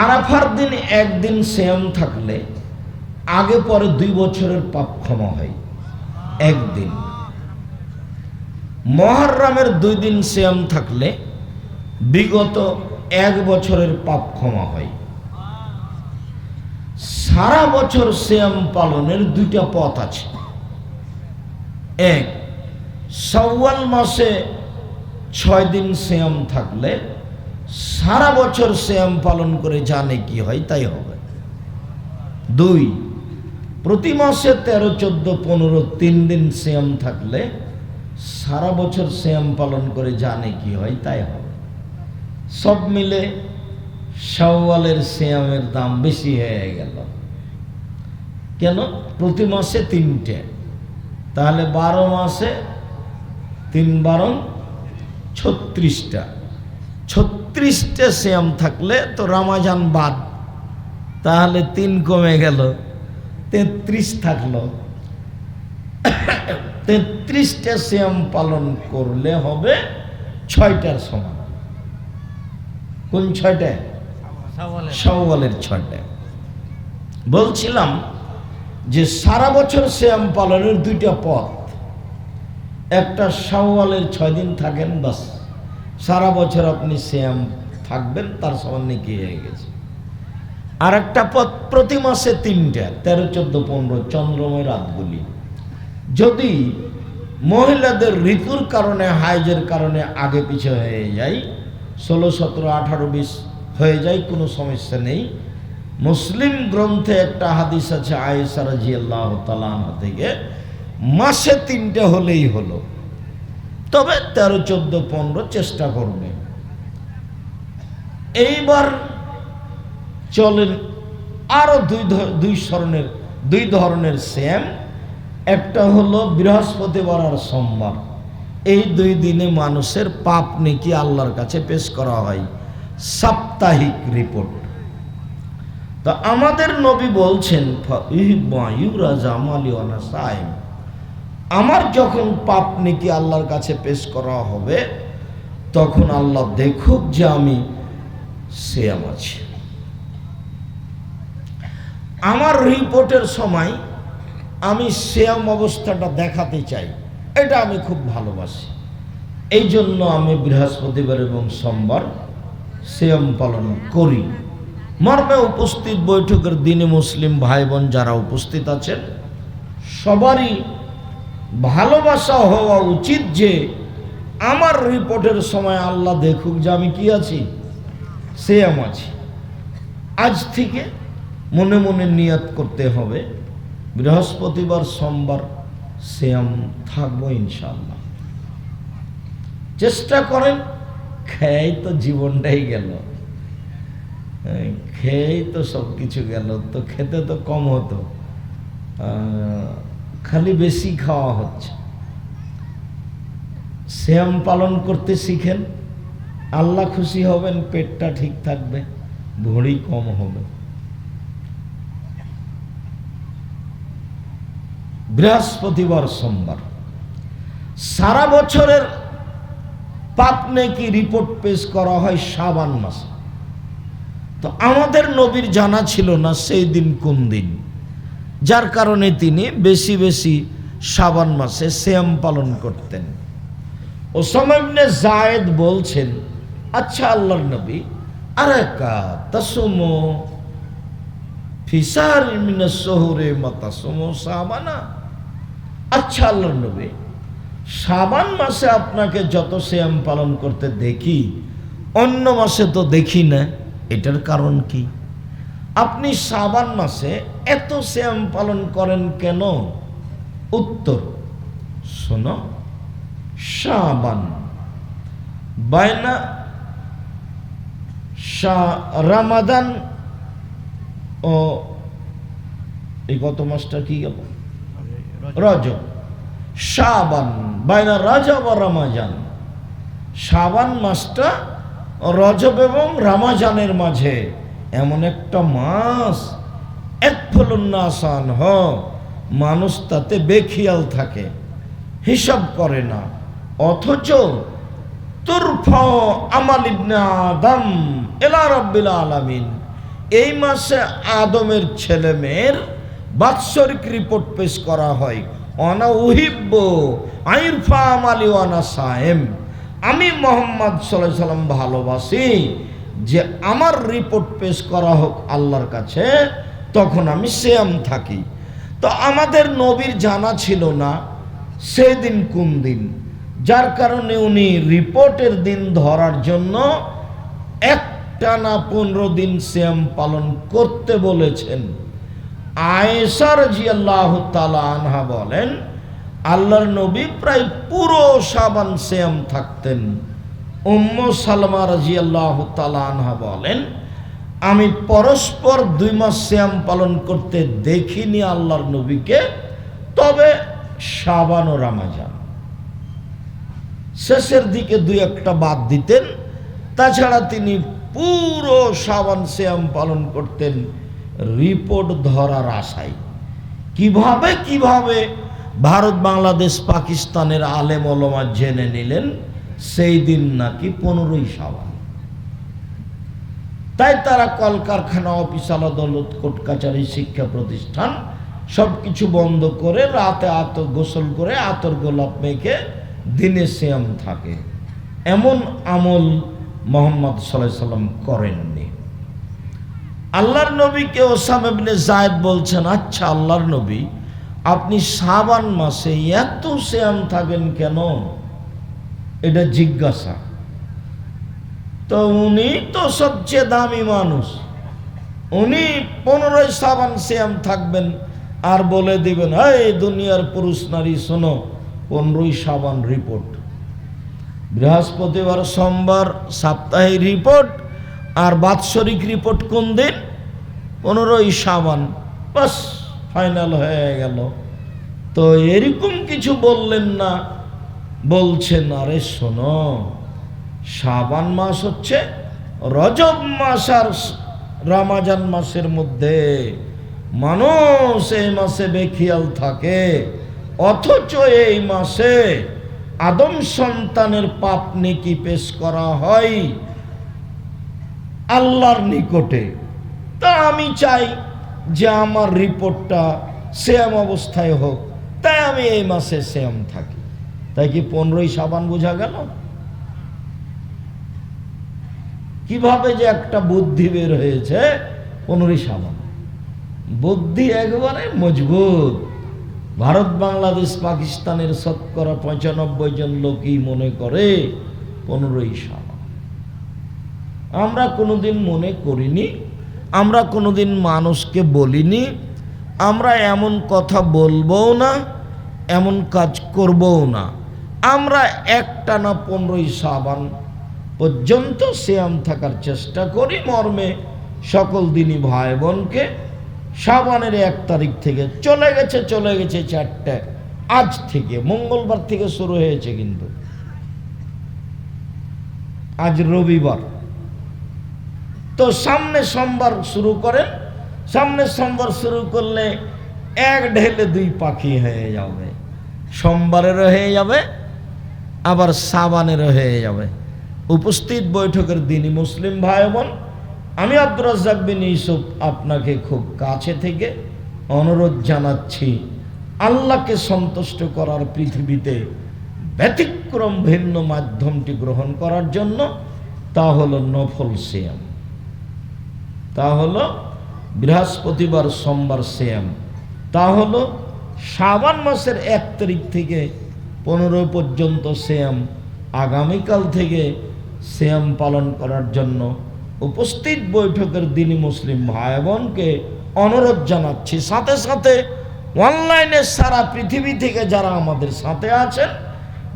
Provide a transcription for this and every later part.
আরাফার দিন একদিন সিয়াম থাকলে আগে পরে 2 বছরের পাপ ক্ষমা হয় একদিন। মুহররমের 2 দিন সিয়াম থাকলে বিগত 1 বছরের পাপ ক্ষমা হয়। সারা বছর সিয়াম পালনের 2টা পথ আছে। এক, শাওয়াল মাসে 6 দিন সিয়াম থাকলে সারা বছর সিয়াম পালন করে জানে কি হয় তাই হবে। 2, প্রতি মাসে 13, 14, 15 3 দিন সিয়াম থাকলে সারা বছর সিয়াম পালন করে জানে কি হয় তাই হবে। সব মিলে শাওয়ালের সিয়ামের দাম বেশি হয়ে গেল। কেন? প্রতি মাসে 3টে, তাহলে 12 মাসে 3 12 36টা। 36টে সিয়াম থাকলে তো রমজান বাদ, তাহলে 3 কমে গেল, 33 থাকলো। 33টে সিয়াম পালন করলে হবে 6টার সমান। কোন 6টা? শাওয়ালের 6টা। বলছিলাম যে সারা বছর সিয়াম পালনের 2টা পথ। একটা, শাওয়ালের 6 দিন থাকেন, বাস সারা বছর আপনি সিয়াম থাকবেন, তার সমান নেকি হয়ে গেছে। আর একটা পথ, প্রতি মাসে 3টা, 13, 14, 15 চন্দ্রময় রাতগুলি। যদি মহিলাদের ঋতুর কারণে, হাইজের কারণে আগে পিছে হয়ে যায়, 16, 17, 18, 20 হয়ে যায়, কোনো সমস্যা নেই। মুসলিম গ্রন্থে একটা হাদিস আছে আয়েশা রাদিয়াল্লাহু তাআলা আনহা থেকে, মাসে 3টে হলেই হলো, তবে 13, 14, 15 চেষ্টা করবে। এইবার চলেন আরো 2 ধরনের সিয়াম। একটা হলো বৃহস্পতিবার আর সোমবার। এই 2 দিনে মানুষের পাপ নেকি আল্লাহর কাছে পেশ করা হয়, সাপ্তাহিক রিপোর্ট। তো আমাদের নবী বলছেন, আমার যখন পাপ নেকি আল্লাহর কাছে পেশ করা হবে, তখন আল্লাহ দেখুক যে আমি সিয়াম আছি। আমার রিপোর্টের সময় আমি সিয়াম অবস্থাটা দেখাতে চাই, এটা আমি খুব ভালোবাসি। এই জন্য আমি বৃহস্পতিবার এবং সোমবার সিয়াম পালন করি। মর্মে উপস্থিত বৈঠকের দিনে মুসলিম ভাই বোন যারা উপস্থিত আছেন, সবারই ভালোবাসা হওয়া উচিত যে আমার রিপোর্টের সময় আল্লাহ দেখুক যে আমি কি আছি, সিয়াম আছি। আজ থেকে মনে মনে নিয়ত করতে হবে, বৃহস্পতিবার সোমবার সিয়াম থাকবো ইনশাআল্লাহ। চেষ্টা করেন, খেয়েই তো জীবনটাই গেল, খেয়েই তো সব কিছু গেল, তো খেতে তো কম হতো, খালি বেশি খাওয়া হচ্ছে। সিয়াম পালন করতে শিখেন, আল্লাহ খুশি হবেন, পেটটা ঠিক থাকবে, ভুঁড়ি কম হবে। বৃহস্পতিবার সোমবার সারা বছরের পাপ নেকি রিপোর্ট পেশ করা হয় শাবান মাসে। তো আমাদের নবীর জানা ছিল না সেই দিন কোন দিন, যার কারণে তিনি বেশি বেশি শাবান মাসে সিয়াম পালন করতেন। ওসামা ইবনে যায়েদ বলছেন, আচ্ছা আল্লাহর নবী, আরাকা তাসুমু ফি শাহরিন মিনাস শুহুরি মা তাসুমু শাবানা। আচ্ছা আল্লাহর নবী, শাবান মাসে আপনাকে যত সিয়াম পালন করতে দেখি, অন্য মাসে তো দেখি না, এটার কারণ কি? আপনি শাবান মাসে এত সিয়াম পালন করেন কেন? উত্তর শোনো, শাবান বাইনা রমাদান ও এই গত মাসটা কি গেল, রজব। শাবান বাইনা রজব ও রমাজান, শাবান মাসটা রজব এবং রমাজানের মাঝে এমন একটা মাস, এক ফলুন্নাসান হ, মানুষ তাতে বেখিয়াল থাকে, হিসাব করে না, অথচ তুরফা আমাল ইবনে আদম ইলা রাব্বিল আলামিন, এই মাসে আদমের ছেলে মেয়ের বাৎসরিক রিপোর্ট পেশ করা হয়। অনা উহিব্ব আইরফা আমালি ওয়ানা সায়েম, আমি মোহাম্মদ সাল্লাল্লাহু আলাইহি সাল্লাম ভালোবাসি যে আমার রিপোর্ট পেশ করা হোক আল্লাহর কাছে, তখন আমি সিয়াম থাকি। তো আমাদের নবীর জানা ছিল না সেদিন কোন দিন, যার কারণে উনি রিপোর্টের দিন ধরার জন্য একটানা 15 দিন সিয়াম পালন করতে বলেছেন। আয়েশা রাদিয়াল্লাহু তাআলা আনহা বলেন, আল্লাহর নবী প্রায় পুরো শাবান সিয়াম থাকতেন। উম্মু সালমা রাদিয়াল্লাহু তাআলা আনহা বলেন, আমি পরস্পর 2 মাস সিয়াম পালন করতে দেখিনি আল্লাহর নবীকে, তবে শাবান ও রমজান শেষের দিকে 2-1টা বাদ দিতেন, তাছাড়া তিনি পুরো শাবান সিয়াম পালন করতেন রিপোর্ট ধরার আশায়। কিভাবে ভারত, বাংলাদেশ, পাকিস্তানের আলেম ওলামা জেনে নিলেন সেই দিন নাকি 15ই শাবান। তাই তারা কলকারখানা, অফিস, আদালত, কোর্ট কাচারি, শিক্ষা প্রতিষ্ঠান সব কিছু বন্ধ করে রাতে গোসল করে আতর গোলাপ মেখে দিনে সিয়াম থাকে। এমন আমল মুহাম্মদ সাল্লাল্লাহু আলাইহি সাল্লাম করেননি। আল্লাহর নবীকে ওসামা ইবনে যায়েদ বলছেন, আচ্ছা আল্লাহর নবী, আপনি শাবান মাসে এত সিয়াম থাকেন কেন? এটা জিজ্ঞাসা। তো উনি তো সবচেয়ে দামি মানুষ, উনি 15ই শাবান সিয়াম থাকবেন আর বলে দিবেন, এই দুনিয়ার পুরুষ নারী শোনো, 15ই শাবান রিপোর্ট, বৃহস্পতিবার সোমবার সাপ্তাহিক রিপোর্ট, আর বাৎসরিক রিপোর্ট কোন দিন? 15ই শাবান, বাস ফাইনাল হয়ে গেল। তো এরকম কিছু বললেন না, বলছেন আরে শোনো, শাবান মাস হচ্ছে রজব মাস আর রমজান মাসের মধ্যে, মানুষ এই মাসে বেখিয়াল থাকে, অথচ এই মাসে আদম সন্তানের পাপ নেকি পেশ করা হয় আল্লাহর নিকটে। তা আমি চাই যে আমার রিপোর্টটা সিয়াম অবস্থায় হোক, তাই আমি এই মাসে সিয়াম থাকি। তাই কি 15ই শাবান বোঝা গেল? কিভাবে যে একটা বুদ্ধি বের হয়েছে 15ই শাবান, বুদ্ধি একবারে মজবুত। ভারত, বাংলাদেশ, পাকিস্তানের শতকরা 95 জন লোকই মনে করে 15ই শাবান। আমরা কোনোদিন মনে করিনি, আমরা কোনোদিন মানুষকে বলিনি, আমরা এমন কথা বলবও না, এমন কাজ করবও না। আমরা একটানা 15ই শাবান পর্যন্ত সিয়াম থাকার চেষ্টা করি, মর্মে সকল দিনই ভাই বোনকে শাবানের 1 তারিখ থেকে চলে গেছে 4টে, আজ থেকে মঙ্গলবার থেকে শুরু হয়েছে, কিন্তু আজ রবিবার, তো সামনে সোমবার শুরু করেন। সামনে সোমবার শুরু করলে 1 ঢেলে 2 পাখি হয়ে যাবে, সোমবারেরও হয়ে যাবে, আবার শাবানেরও হয়ে যাবে। উপস্থিত বৈঠকের দিনই মুসলিম ভাই বোন, আমি আব্দুর রাজ্জাক বিন ইউসুফ আপনাকে খুব কাছে থেকে অনুরোধ জানাচ্ছি, আল্লাহকে সন্তুষ্ট করার পৃথিবীতে ব্যতিক্রম ভিন্ন মাধ্যমটি গ্রহণ করার জন্য। তা হলো নফল সিয়াম, তা হলো বৃহস্পতিবার সোমবার সিয়াম, তা হলো শাবান মাসের 1 তারিখ থেকে 15 পর্যন্ত সিয়াম। আগামীকাল থেকে সিয়াম পালন করার জন্য উপস্থিত বৈঠকের দিনই মুসলিম ভাই বোনকে অনুরোধ জানাচ্ছি। সাথে সাথে অনলাইনে সারা পৃথিবী থেকে যারা আমাদের সাথে আছেন,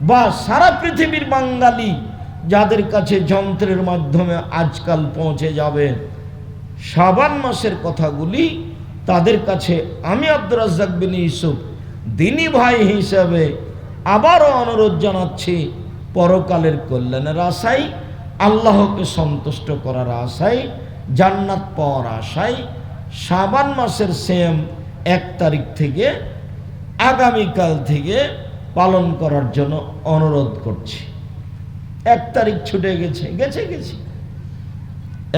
বা সারা পৃথিবীর বাঙালি যাদের কাছে যন্ত্রের মাধ্যমে আজকাল পৌঁছে যাবে শাবান মাসের কথাগুলি, তাদের কাছে আমি আব্দুর রাজ্জাক বিন ইউসুফ দিনী ভাই হিসাবে আবারও অনুরোধ জানাচ্ছি, পরকালের কল্যাণের আশায়, আল্লাহকে সন্তুষ্ট করার আশায়, জান্নাত পাওয়ার আশায় শাবান মাসের সিয়াম 1 তারিখ থেকে আগামীকাল থেকে পালন করার জন্য অনুরোধ করছি। 1 তারিখ ছুটে গেছে,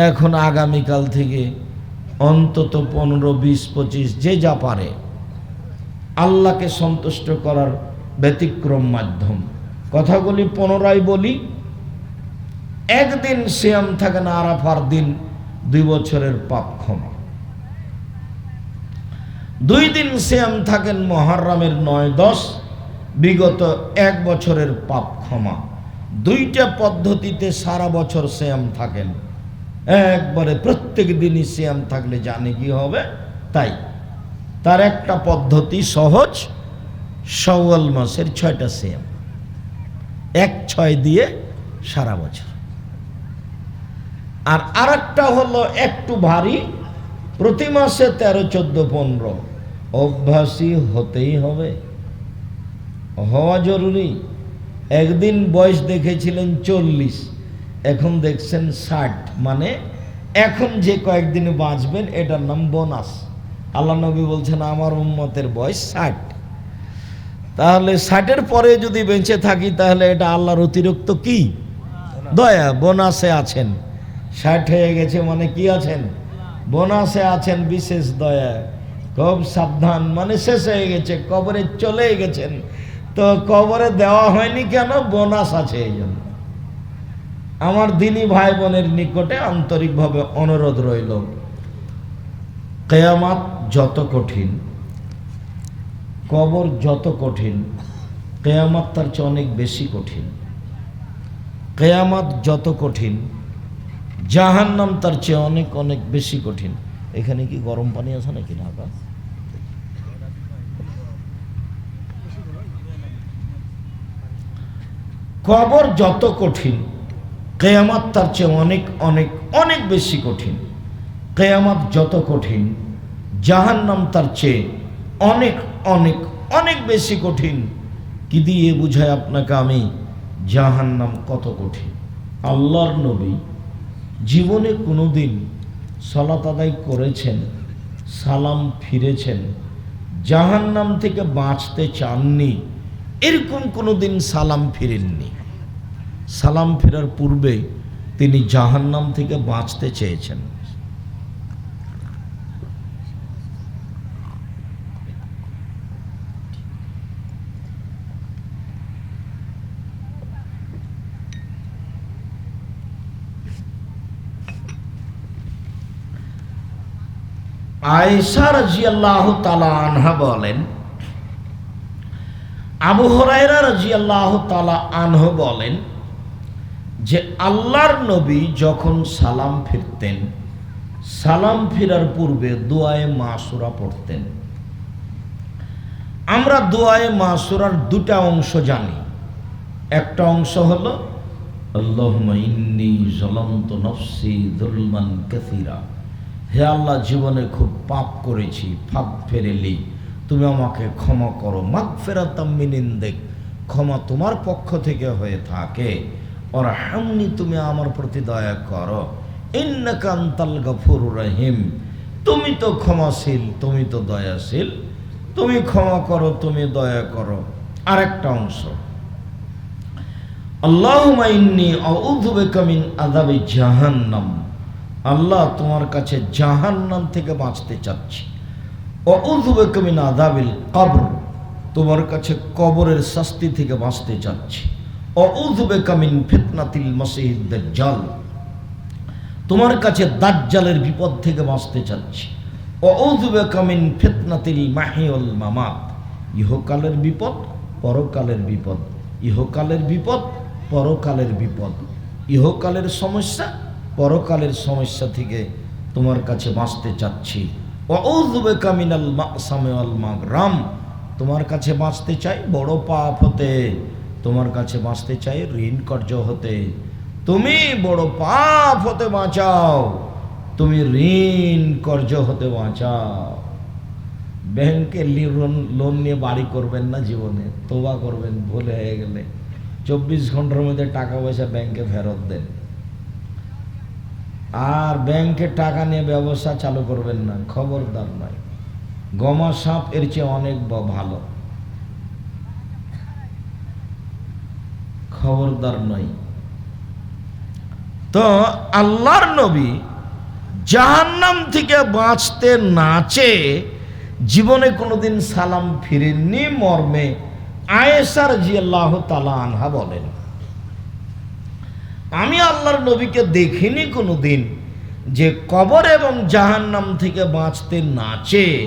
এখন আগামীকাল থেকে অন্তত 15, 20, 25 যে যা পারে আল্লাহকে সন্তুষ্ট করার ব্যতিক্রম মাধ্যম। কথাগুলি পুনরায় বলি, একদিন সিয়াম থাকেন আরাফার দিন 2 বছরের পাপ ক্ষমা, 2 দিন সিয়াম থাকেন মুহররমের 9, 10 বিগত 1 বছরের পাপ ক্ষমা। 2টা পদ্ধতিতে সারা বছর সিয়াম থাকেন, একবারে প্রত্যেক দিনই সিয়াম থাকলে জানে কি হবে। তাই তার একটা পদ্ধতি সহজ, শাওয়াল মাসের 6টা সিয়াম, 1-6 দিয়ে সারা বছর। আর আরেকটা হলো একটু ভারী, প্রতি মাসে 13, 14, 15 অভ্যাসী হতেই হবে, হওয়া জরুরি। একদিন বয়স দেখেছিলেন 40, এখন দেখছেন 60, মানে এখন যে কয়েকদিন বাঁচবেন এটার নাম বোনাস। আল্লাহ নবী বলছেন আমার উম্মতের বয়স 60, তাহলে 60-এর পরে যদি বেঁচে থাকি তাহলে এটা আল্লাহর অতিরিক্ত কি দয়া, বোনাসে আছেন। 60 হয়ে গেছে মানে কি আছেন? বোনাসে আছেন, বিশেষ দয়া। খুব সাবধান, মানে শেষ হয়ে গেছে, কবরে চলে গেছেন, তো কবরে দেওয়া হয়নি কেন? বোনাস আছে এই জন্য। আমার দিনী ভাই বোনের নিকটে আন্তরিকভাবে অনুরোধ রইল, কিয়ামত যত কঠিন, কবর যত কঠিন, কিয়ামত তার চেয়ে অনেক বেশি কঠিন। কিয়ামত যত কঠিন, জাহান্নাম তার চেয়ে অনেক অনেক বেশি কঠিন। এখানে কি গরম পানি আছে নাকি ঢাকা? কবর যত কঠিন, কিয়ামত তার চেয়ে অনেক অনেক অনেক বেশি কঠিন। কিয়ামত যত কঠিন, জাহান্নাম তার চেয়ে অনেক অনেক অনেক বেশি কঠিন। কি দিয়ে বুঝায় আপনাকে আমি জাহান্নাম কত কঠিন? আল্লাহর নবী জীবনে কোনোদিন সালাত আদায় করেছেন, সালাম ফিরেছেন, জাহান্নাম থেকে বাঁচতে চাননি, এরকম কোনোদিন সালাম ফিরেননি। সালাম ফেরার পূর্বে তিনি জাহান্নাম থেকে বাঁচতে চেয়েছেন। আয়েশা রাদিয়াল্লাহু তাআলা আনহা বলেন, আবু হুরায়রা রাদিয়াল্লাহু তাআলা আনহু বলেন যে আল্লাহর নবী যখন সালাম ফিরতেন, সালাম ফেরার পূর্বে দোয়ায়ে মাসুরা পড়তেন। আমরা দোয়ায়ে মাসুরার 2টা অংশ জানি। একটা অংশ হলো আল্লাহুম্মা ইন্নী যালামতু নাফসি যুলমান কাসীরা, হে আল্লাহ জীবনে খুব পাপ করেছি, ফাগফিরলি, তুমি আমাকে ক্ষমা করো। মাগফিরাতাম মিন ইনদিক, ক্ষমা তোমার পক্ষ থেকে হয়ে থাকে। ওয়ারহামনি, তুমি আমার প্রতি দয়া করো। ইন্নাকা আনতাল গফুরুর রহিম, তুমি তো ক্ষমাশীল, তুমি তো দয়াশীল, তুমি ক্ষমা করো, তুমি দয়া করো। আরেকটা অংশ আল্লাহুম্মা ইন্নী আউযু বিকা মিন আযাবি জাহান্নাম, আল্লাহ তোমার কাছে জাহান্নাম থেকে বাঁচতে চাচ্ছি। আউযু বিকা মিন আযাবিল কবর, তোমার কাছে কবরের শাস্তি থেকে বাঁচতে চাচ্ছি। আউযু বিকা মিন ফিতনাতিল মাসিহিদ দাজ্জাল, তোমার কাছে দাজ্জালের বিপদ থেকে বাঁচতে চাচ্ছি। আউযু বিকা মিন ফিতনাতিল মাহিয়া ওয়াল মামাত, ইহকালের বিপদ, পরকালের বিপদ, ইহকালের বিপদ, পরকালের বিপদ, ইহকালের সমস্যা, পরকালের সমস্যা থেকে তোমার কাছে বাঁচতে চাচ্ছি। আউযু বিকা মিনাল মাকসামি ওয়াল মাগরাম, তোমার কাছে বাঁচতে চাই বড় পাপ হতে, তোমার কাছে বাঁচতে চাই ঋণ কর্য হতে। তুমি বড় পাপ হতে বাঁচাও, তুমি ঋণ কর্য হতে বাঁচাও। ব্যাংকে লোন নিয়ে বাড়ি করবেন না, জীবনে তওবা করবেন, ভুলে হয়ে গেলে 24 ঘন্টার মধ্যে টাকা পয়সা ব্যাংকে ফেরত দেন। আর ব্যাংকে টাকা নিয়ে ব্যবসা চালু করবেন না, খবরদার নয়। গমা সাপ এর চেয়ে অনেক ভালো, খবরদার নয়। তো আল্লাহর নবী জাহান্নাম থেকে বাঁচতে না চেয়ে জীবনে কোনোদিন সালাম ফিরেননি মর্মে আয়েশা রাদিয়াল্লাহু তাআলা আনহা বলেন, আমি আল্লাহর নবীকে দেখিনি কোনোদিন যে কবর এবং জাহান্নাম থেকে বাঁচতে না চেয়ে,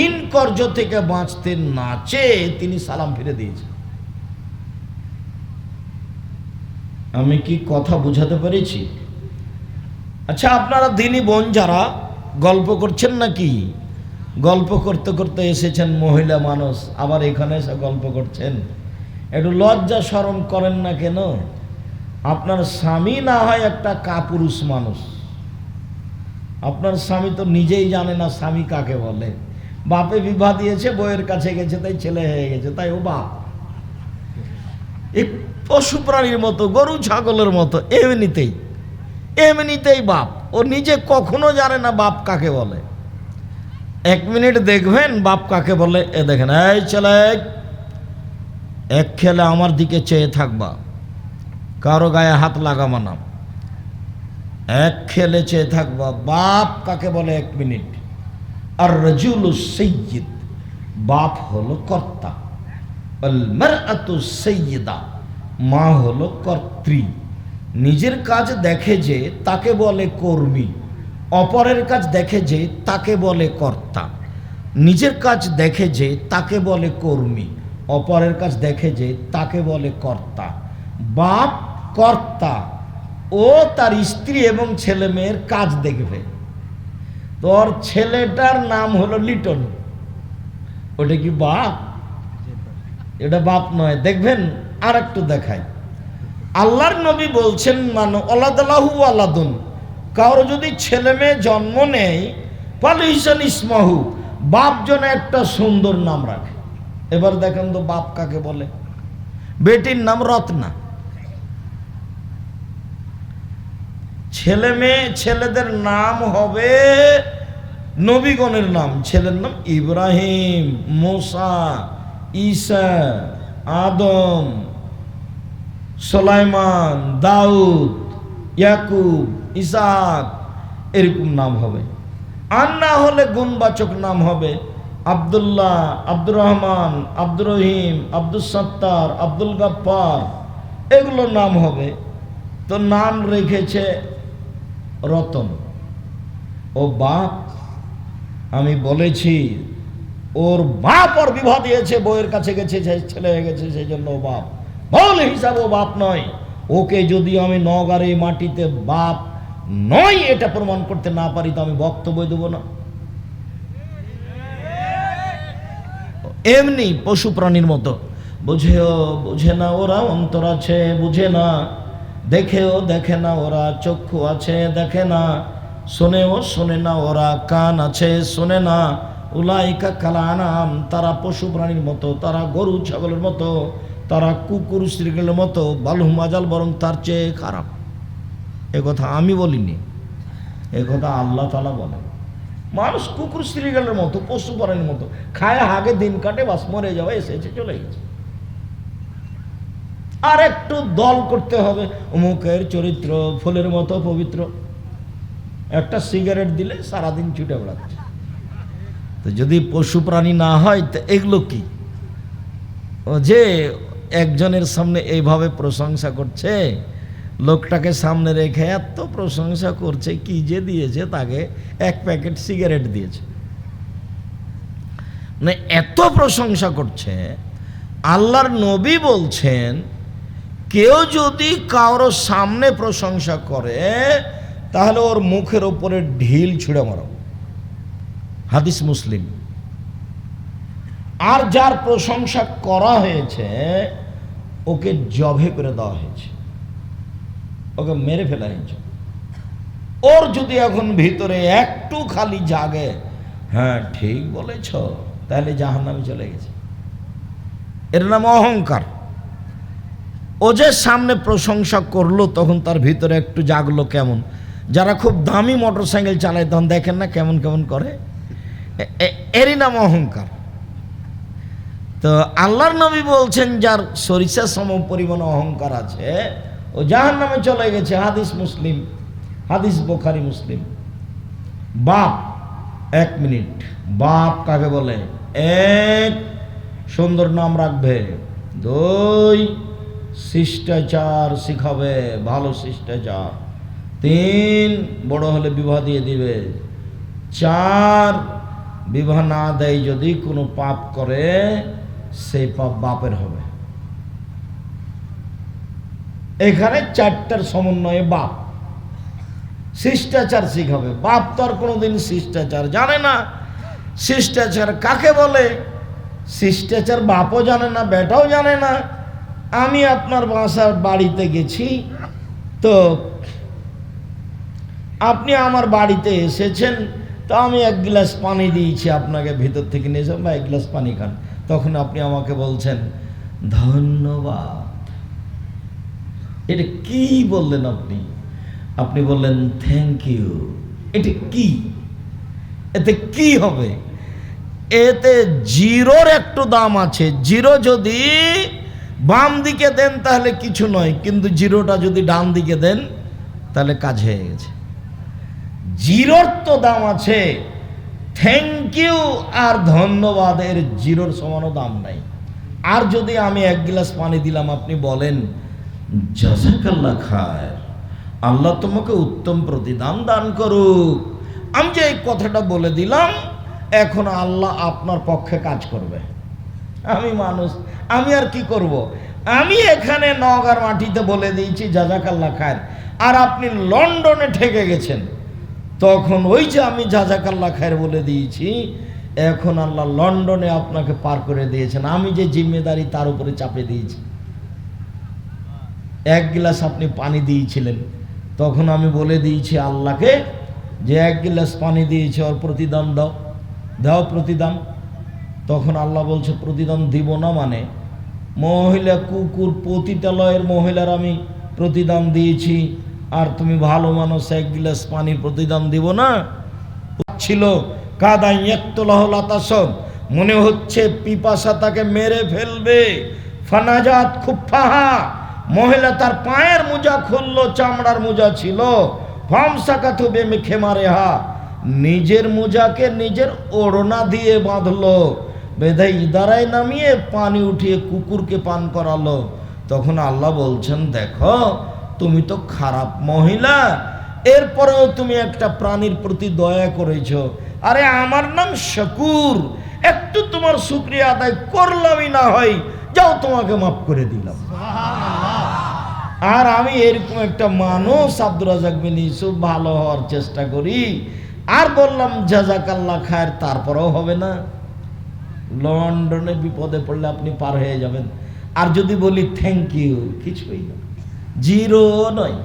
ঋণ কর্জ থেকে বাঁচতে না চেয়ে তিনি সালাম ফিরে দিয়েছেন। আমি কি কথা বুঝাতে পেরেছি? আচ্ছা, আপনারা দিনী বোন যারা গল্প করছেন নাকি? গল্প করতে করতে এসেছেন মহিলা মানুষ, আবার এখানে এসে গল্প করছেন, একটু লজ্জা শরম করেন না কেন? আপনার স্বামী না হয় একটা কাপুরুষ মানুষ, আপনার স্বামী তো নিজেই জানে না স্বামী কাকে বলে। বাপে বিবাহ দিয়েছে, বউয়ের কাছে গেছে, তাই ছেলে হয়ে গেছে, তাই ও বাপ। এই পশু প্রাণীর মতো, গরু ছাগলের মতো, এমনিতেই বাপ। ও নিজে কখনো জানে না বাপ কাকে বলে। 1 মিনিট দেখবেন বাপ কাকে বলে। এ দেখেন, এই ছেলে, এক খেলে আমার দিকে চেয়ে থাকবা, কারো গায়ে হাত লাগাবা না, এক খেলে চেয়ে থাকবা। বাপ কাকে বলে 1 মিনিট। আর রাজুলু সাইয়্যিদ, বাপ হলো কর্তা। আল মারআতু সাইয়্যিদা, মা হলো কর্ত্রী। নিজের কাজ দেখে যে তাকে বলে কর্মী, অপরের কাজ দেখে যে তাকে বলে কর্তা। নিজের কাজ দেখে যে তাকে বলে কর্মী, অপরের কাজ দেখে যে তাকে বলে কর্তা। বাপ কর্তা, ও তার স্ত্রী এবং ছেলে মেয়ের কাজ দেখবে। তোর ছেলেটার নাম হলো লিটন, ওটা কি বাপ? এটা বাপ নয়। দেখবেন, আর একটু দেখাই। আল্লাহর নবী বলছেন, মানো ওলাদালাহু আলাদুন, কারো যদি ছেলে মেয়ে জন্ম নেয়, পালিহিসান ইসমাহু, বাপ যেন একটা সুন্দর নাম রাখে। এবার দেখেন তো বাপ কাকে বলে? বেটির নাম রত্না। ছেলে মেয়ে, ছেলেদের নাম হবে নবীগণের নাম। ছেলের নাম ইব্রাহিম, মুসা, ঈসা, আদম, সুলাইমান, দাউদ, ইয়াকুব, ইসহাক, এরকম নাম হবে। আর না হলে গুণবাচক নাম হবে আব্দুল্লাহ, আব্দুর রহমান, আব্দুর রহিম, আব্দুল সত্তার, আব্দুল গাফফার, এগুলো নাম হবে। তো নাম রেখেছে রতন। ও বাপ, আমি বলেছি ওর বাপ ওর বিবাহ দিয়েছে, বউয়ের কাছে গেছে, ছেলে হয়ে গেছে, সেই জন্য ও বাপ। বল হিসাব ও বাপ নয়। ওকে যদি আমি নগারে মাটিতে বাপ নয় এটা প্রমাণ করতে না পারি, তো আমি বক্তব্য দেবো না। এমনি পশু প্রাণীর মতো বুঝে না ওরা, অন্তর আছে বুঝে না, দেখেও দেখে না ওরা, চক্ষু আছে দেখে না, শোনেও শোনে না ওরা, কান আছে শোনে না। উলাইকা কালানাম, তারা পশু প্রাণীর মতো, তারা গরু ছাগলের মতো, তারা কুকুর শ্রীগলের মতো, বালহুম আজাল, বরং তার চেয়ে খারাপ। এ কথা আমি বলিনি, এ কথা আল্লাহ তাআলা বলেন। মানুষ কুকুর শ্রীগলের মতো, পশু প্রাণীর মতো, খায় হাগে দিন কাটে, বাস মরে যাওয়া, এসেছে চলে গেছে। আর একটু দল করতে হবে, অমুকের চরিত্র ফুলের মতো পবিত্র। একটা সিগারেট দিলে সারাদিন ছুটে বেড়াচ্ছে। তো যদি পশু প্রাণী না হয়, তো এগুলো কি? ও যে একজনের সামনে এইভাবে প্রশংসা করছে, লোকটাকে সামনে রেখে এত প্রশংসা করছে, কি যে দিয়েছে তাকে? 1 প্যাকেট সিগারেট দিয়েছে। মানে এত প্রশংসা করছে। আল্লাহর নবী বলছেন, কেউ যদি কারো সামনে প্রশংসা করে, তাহলে ওর মুখের ওপরে ঢিল ছুঁড়ে মারো। হাদিস মুসলিম। আর যার প্রশংসা করা হয়েছে, ওকে জবে করে দেওয়া হয়েছে, ওকে মেরে ফেলা হয়েছে। ওর যদি এখন ভিতরে একটু খালি জাগে, হ্যাঁ ঠিক বলেছ, তাহলে জাহান্নামে চলে গেছে। এর নাম অহংকার। ও যে সামনে প্রশংসা করলো, তখন তার ভিতরে একটু জাগলো। কেমন? যারা খুব দামি মোটর সাইকেল চালায়, তখন দেখেন না কেমন কেমন করে, এরই নাম অহংকার। তো আল্লাহর নবী বলছেন, যার সরিষা সম পরিমাণ অহংকার আছে, ও জাহান্নামে চলে গেছে। হাদিস মুসলিম, হাদিস বুখারী মুসলিম। বাপ, 1 মিনিট, বাপ কাকে বলে? 1, সুন্দর নাম রাখবে। 2, শিষ্টাচার শিখাবে, ভালো শিষ্টাচার। 3, বড় হলে বিবাহ দিয়ে দিবে। 4, বিবাহ না দেয় যদি কোনো পাপ করে সেই পাপ বাপের হবে। এখানে 4টার সমন্বয়ে বাপ। শিষ্টাচার শিখাবে। বাপ তো আর কোনোদিন শিষ্টাচার জানে না। শিষ্টাচার কাকে বলে? শিষ্টাচার বাপও জানে না, বেটাও জানে না। আমি আপনার বাড়িতে গেছি, তো আপনি আমার বাড়িতে এসেছেন, তো আমি 1 গ্লাস পানি দিয়েছি আপনাকে, ভিতর থেকে নিয়ে যান বা 1 গ্লাস পানি খান। তখন আপনি আমাকে বলছেন ধন্যবাদ। এটা কি বললেন আপনি? আপনি বললেন থ্যাংক ইউ। এটা কি? এতে কি হবে? এতে জিরোর একটু দাম আছে। জিরো যদি বাম দিকে দেন তাহলে কিছু নয়, কিন্তু জিরোটা যদি ডান দিকে দেন তাহলে কাজ হয়ে গেছে। জিরোর তো দাম আছে, থ্যাংক ইউ আর ধন্যবাদের জিরোর সমানও দাম নাই। আর যদি আমি 1 গ্লাস পানি দিলাম, আপনি বলেন জাযাকাল্লাহ খায়র, আল্লাহ তোমাকে উত্তম প্রতিদান দান করুক। আমি যে এই কথাটা বলে দিলাম, এখন আল্লাহ আপনার পক্ষে কাজ করবে। আমি মানুষ, আমি আর কি করব? আমি এখানে নওগাঁর মাটিতে বলে দিয়েছি জাযাকাল্লাহ খায়র, আর আপনি লন্ডনে ঠেকে গেছেন, তখন ওই যে আমি জাযাকাল্লাহ খায়র বলে দিয়েছি, এখন আল্লাহ লন্ডনে আপনাকে পার করে দিয়েছেন। আমি যে জিম্মেদারি তার উপরে চাপে দিয়েছি। 1 গ্লাস আপনি পানি দিয়েছিলেন, তখন আমি বলে দিয়েছি আল্লাহকে যে 1 গ্লাস পানি দিয়েছে, ওর প্রতিদান দাও, দাও প্রতিদান। তখন আল্লাহ বলছে প্রতিদান দিব না মানে? মহিলা কুকুর পতিতালয়ের মহিলার আমি প্রতিদান দিয়েছি, আর তুমি ভালো মানুষ 1 গ্লাস পানির প্রতিদান দিব না? ছিল কাদাই একতলাহল আতাসব, মনে হচ্ছে পিপাসা তাকে মেরে ফেলবে। ফানাজাত খুফাহা, মহিলা তার পায়ের মোজা খুললো, চামড়ার মোজা ছিল। ফামসাকাতু বিমিখমারিহা, নিজের মোজাকে নিজের ওড়না দিয়ে বাঁধলো, বেঁধে ইদারায় নামিয়ে পানি উঠিয়ে কুকুরকে পান করালো। তখন আল্লাহ বলছেন দেখো, তুমি তো খারাপ মহিলা, এরপরেও তুমি একটা প্রাণীর প্রতি দয়া করেছো। আরে আমার নাম শাকুর, একটু তোমার শুকরিয়া আদায় করলামই না হয়, যাও তোমাকে মাফ করে দিলাম। আর আমি এরকম একটা মানুষ আব্দুর রাজ্জাক বিন ইউসুফ, ভালো হওয়ার চেষ্টা করি, আর বললাম জাযাকাল্লাহ খায়র, তারপরেও হবে না। লন্ডনে বিপদে পড়লে আপনি পার হয়ে যাবেন। আর যদি বলি থ্যাংক ইউ, কিছুই না, জিরো নয়।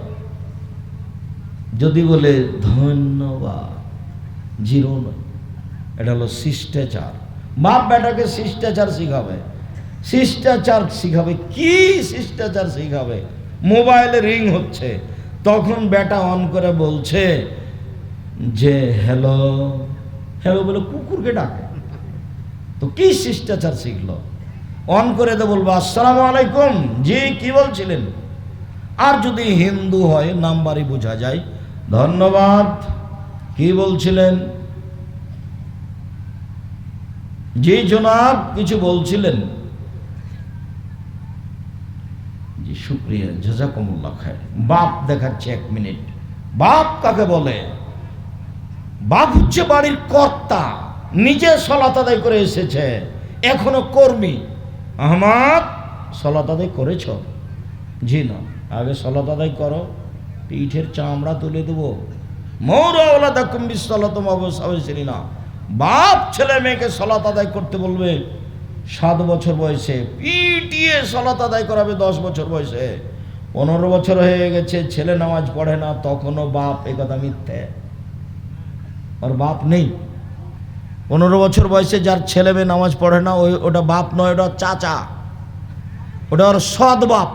যদি বলে ধন্যবাদ, জিরো নয়। এটা হলো শিষ্টাচার। বাপ বেটাকে শিষ্টাচার শিখাবে। শিষ্টাচার শিখাবে কি? শিষ্টাচার শিখাবে। মোবাইলে রিং হচ্ছে, তখন বেটা অন করে বলছে যে হ্যালো হ্যালো বলে কুকুরকে ডাকে, তো কি শিষ্টাচার শিখলো? অন করে তো বলবো আসসালামু আলাইকুম, জি কি বলছিলেন? আর যদি হিন্দু হয় নাম্বারই বোঝা যায়, ধন্যবাদ, কি বলছিলেন? জি জনাব, কিছু বলছিলেন? জি শুকরিয়া, জাযাকুমুল্লাহ খায়র। বাপ দেখাচ্ছে 1 মিনিট। বাপ কাকে বলে? বাপ হচ্ছে বাড়ির কর্তা, নিজে সালাত আদায় করে এসেছে, এখনো কর্মী। আহমদ সালাত আদায় করেছ? জি না। আগে সালাত আদায় করো, পিঠের চামড়া তুলে দেবো। মৌরাওলাদাকুম বিসসালাতুম ওয়াসাওয়াসিনা। বাপ ছেলে মেয়েকে সালাত আদায় করতে বলবে 7 বছর বয়সে, পিটিয়ে সালাত আদায় করাবে 10 বছর বয়সে। 15 বছর হয়ে গেছে, ছেলে নামাজ পড়ে না, তখনও বাপ। এ কথা মিথ্যে, ওর বাপ নেই। 15 বছর বয়সে যার ছেলে মেয়ে নামাজ পড়ে না, ওটা বাপ নয়, ওটা চাচা, ওটা ওর সৎ বাপ।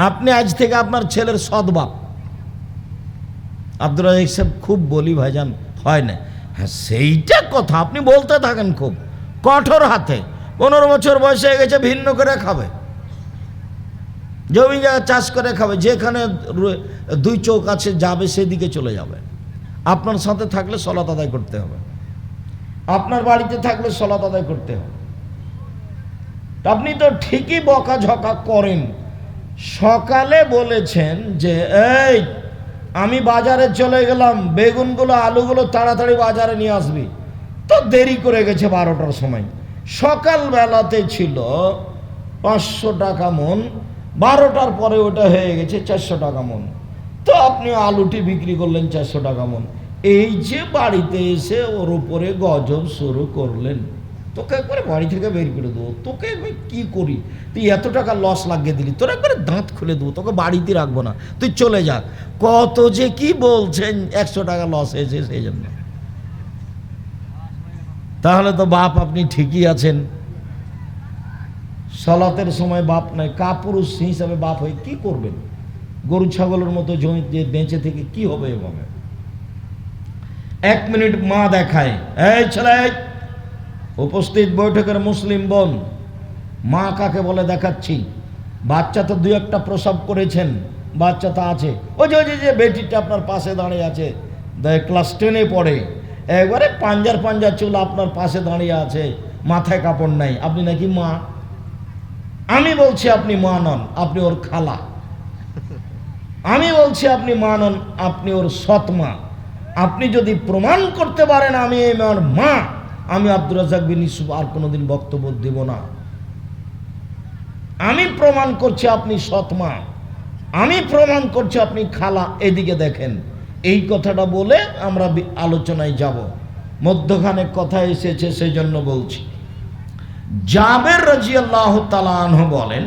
আপনি আজ থেকে আপনার ছেলের সৎ বাপ। আব্দুর রাজ্জাক সাহেব খুব বলি ভাইজান, হয় না? হ্যাঁ সেইটা কথা আপনি বলতে থাকেন খুব কঠোর হাতে। 15 বছর বয়সে হয়ে গেছে, ভিন্ন করে খাবে, জমি জায়গা চাষ করে খাবে, যেখানে 2 চৌক আছে যাবে সেদিকে চলে যাবে। আপনার সাথে থাকলে সালাত আদায় করতে হবে, আপনার বাড়িতে থাকলে সালাত আদায় করতে হবে। আপনি তো ঠিকই বকাঝকা করেন। সকালে বলেছেন যে এই আমি বাজারে চলে গেলাম, বেগুনগুলো আলুগুলো তাড়াতাড়ি বাজারে নিয়ে আসবি, তো দেরি করে গেছে 12টার সময়। সকালবেলাতে ছিল 500 টাকা মন, 12টার পরে ওটা হয়ে গেছে 400 টাকা মন, তো আপনি আলুটি বিক্রি করলেন 400 টাকা মন। এই যে বাড়িতে এসে ওর উপরে গজব শুরু করলেন, তোকে একবারে বাড়ি থেকে বের করে দেবো, তোকে কি করি, তুই এত টাকা লস লাগিয়ে দিলি, তোর একবারে দাঁত খুলে দেবো, তোকে বাড়িতে রাখবো না, তুই চলে যা। কত যে কি বলছেন, 100 টাকা লস হয়েছে সেই জন্য। তাহলে তো বাপ আপনি ঠিকই আছেন, সালাতের সময় বাপ নাই, কাপুরুষ হিসাবে বাপ হয়ে কি করবেন? গরু ছাগলের মতো জমি দিয়ে বেঁচে থেকে কি হবে? এভাবে 1 মিনিট মা দেখায়, এই ছেলে, উপস্থিত বৈঠকের মুসলিম বোন, মা কাকে বলে দেখাচ্ছি। বাচ্চা তো 2-1টা প্রসব করেছেন, বাচ্চা তো আছে, ওই যে বেটিটা আপনার পাশে দাঁড়িয়ে আছে, ক্লাস 10-এ পড়ে, একবারে পাঞ্জার চুল আপনার পাশে দাঁড়িয়ে আছে, মাথায় কাপড় নাই, আপনি নাকি মা? আমি বলছি আপনি মা নন, আপনি ওর খালা। আমি বলছি আপনি মা নন, আপনি ওর সৎ মা। আপনি যদি প্রমাণ করতে পারেন আমি আমার মা, আমি আব্দুর রাজ্জাক বিন ইউসুফ আর কোনোদিন বক্তব্য দেব না। আমি প্রমাণ করছি আপনি সৎ মা, আমি প্রমাণ করছি আপনি খালা, এদিকে দেখেন। এই কথাটা বলে আমরা আলোচনায় যাব। মধ্যখানে কথা এসেছে সেই জন্য বলছি। জাবের রাদিয়াল্লাহু তাআলা আনহু বলেন,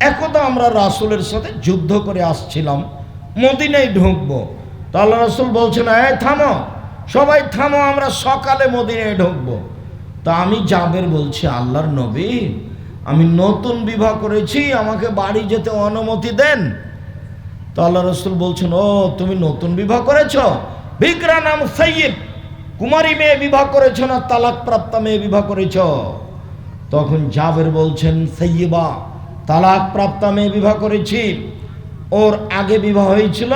একদা আমরা রাসূলের সাথে যুদ্ধ করে আসছিলাম, মদিনায় ঢুকবো, তো আল্লাহ রাসূল বলছেন, এই থামো, সবাই থামো, আমরা সকালে মদিনায় ঢুকবো। তা আমি জাবের বলছি, আল্লাহর নবী, আমি নতুন বিবাহ করেছি, আমাকে বাড়ি যেতে অনুমতি দেন। তো আল্লাহ রাসূল বলছেন, ও তুমি নতুন বিবাহ করেছ, বিকরা নাম সাইয়্যিব, কুমারী মেয়ে বিবাহ করেছ না তালাক প্রাপ্তা মেয়ে বিবাহ করেছ? তখন জাবের বলছেন, সাইয়্যিবা, তালাক প্রাপ্তা মেয়ে বিবাহ করেছি। ওর আগে বিবাহ হয়েছিল,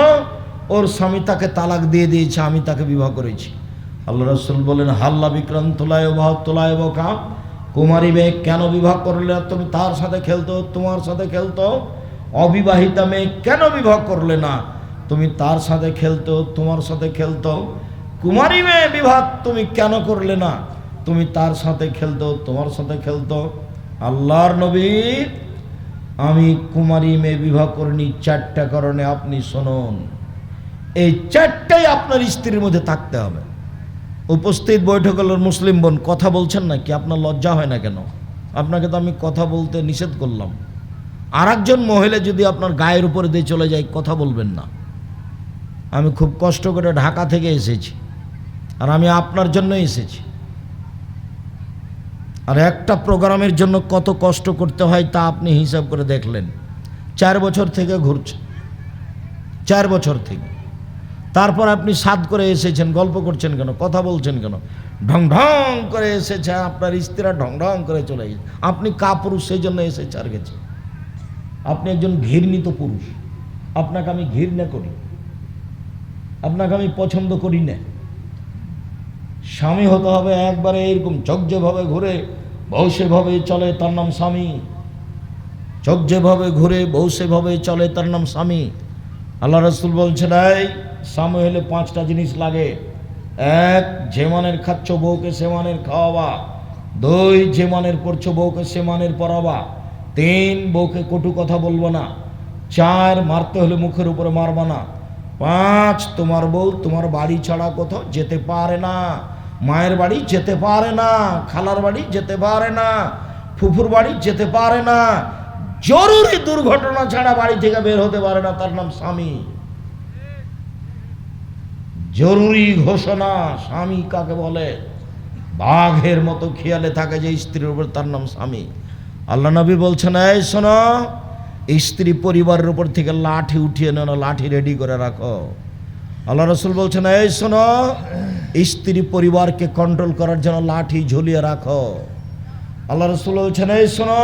ওর স্বামী তাকে তালাক দিয়ে দিয়েছে, আমি তাকে বিবাহ করেছি। আল্লাহ রাসূল বলেন, হাল্লা বিক্রান্তলায় তোলায় বকা, কুমারী মেয়ে কেন বিবাহ করলে? তুমি তার সাথে খেলতো, তোমার সাথে খেলতো। অবিবাহিতা মেয়ে কেন বিবাহ করলে না? তুমি তার সাথে খেলতো, তোমার সাথে খেলতো। কুমারী মেয়ে বিবাহ তুমি কেন করলে না? তুমি তার সাথে খেলতো, তোমার সাথে খেলতো। আল্লাহর নবী, আমি কুমারী মেয়ে বিবাহ করিনি 4টা কারণে, আপনি শুনুন। এই 4টাই আপনার স্ত্রীর মধ্যে থাকতে হবে। উপস্থিত বৈঠকের মুসলিম বোন, কথা বলছেন না কি? আপনার লজ্জা হয় না কেন? আপনাকে তো আমি কথা বলতে নিষেধ করলাম। আর একজন মহিলা যদি আপনার গায়ের উপরে দিয়ে চলে যায়, কথা বলবেন না। আমি খুব কষ্ট করে ঢাকা থেকে এসেছি, আর আমি আপনার জন্য এসেছি। আর একটা প্রোগ্রামের জন্য কত কষ্ট করতে হয় তা আপনি হিসাব করে দেখলেন। 4 বছর থেকে ঘুরছে, 4 বছর থেকে। তারপর আপনি সাদ করে এসেছেন, গল্প করছেন কেন, কথা বলছেন কেন? ঢং ঢং করে এসেছে, আপনার স্ত্রীরা ঢং ঢং করে চলে গেছে। আপনি কাপুরুষ, সেই জন্য এসেছে আর গেছে। আপনি একজন ঘৃণিত পুরুষ, আপনাকে আমি ঘৃণা করি, আপনাকে আমি পছন্দ করি না। স্বামী হতে হবে একবারে এরকম চোখ যেভাবে ঘুরে বউ সেভাবে চলে, তার নাম স্বামী। চোখ যেভাবে ঘুরে বউ সেভাবে চলে, তার নাম স্বামী। আল্লাহ রাসূল বলছেন, এই স্বামী হলে 5টা জিনিস লাগে। 1, যে মানের খাচ্ছ বউকে সে মানের খাওয়াবা। 2, যে মানের পড়ছো বউকে সে মানের পড়াবা। 3, বউকে কটু কথা বলবো না। 4, মারতে হলে মুখের উপরে মারবা না। 5, তোমার বউ তোমার বাড়ি ছাড়া কোথাও যেতে পারে না। মায়ের বাড়ি যেতে পারে না, খালার বাড়ি যেতে পারে না, ফুফুর বাড়ি যেতে পারে না, জরুরি দুর্ঘটনা ছাড়া বাড়ি থেকে বের হতে পারে না, তার নাম স্বামী। জরুরি ঘোষণা। স্বামী কাকে বলে? বাঘের মতো খেয়ালে থাকে যে স্ত্রীর উপর, তার নাম স্বামী। আল্লাহ নবী বলছেন, এই শোনো, স্ত্রী পরিবারের উপর থেকে লাঠি উঠিয়ে নেও, লাঠি রেডি করে রাখো। আল্লাহ রাসূল বলছেন, এই শোনো, স্ত্রী পরিবারকে কন্ট্রোল করার জন্য লাঠি ঝুলিয়ে রাখো। আল্লাহ রাসূল বলছেন, এই শোনো,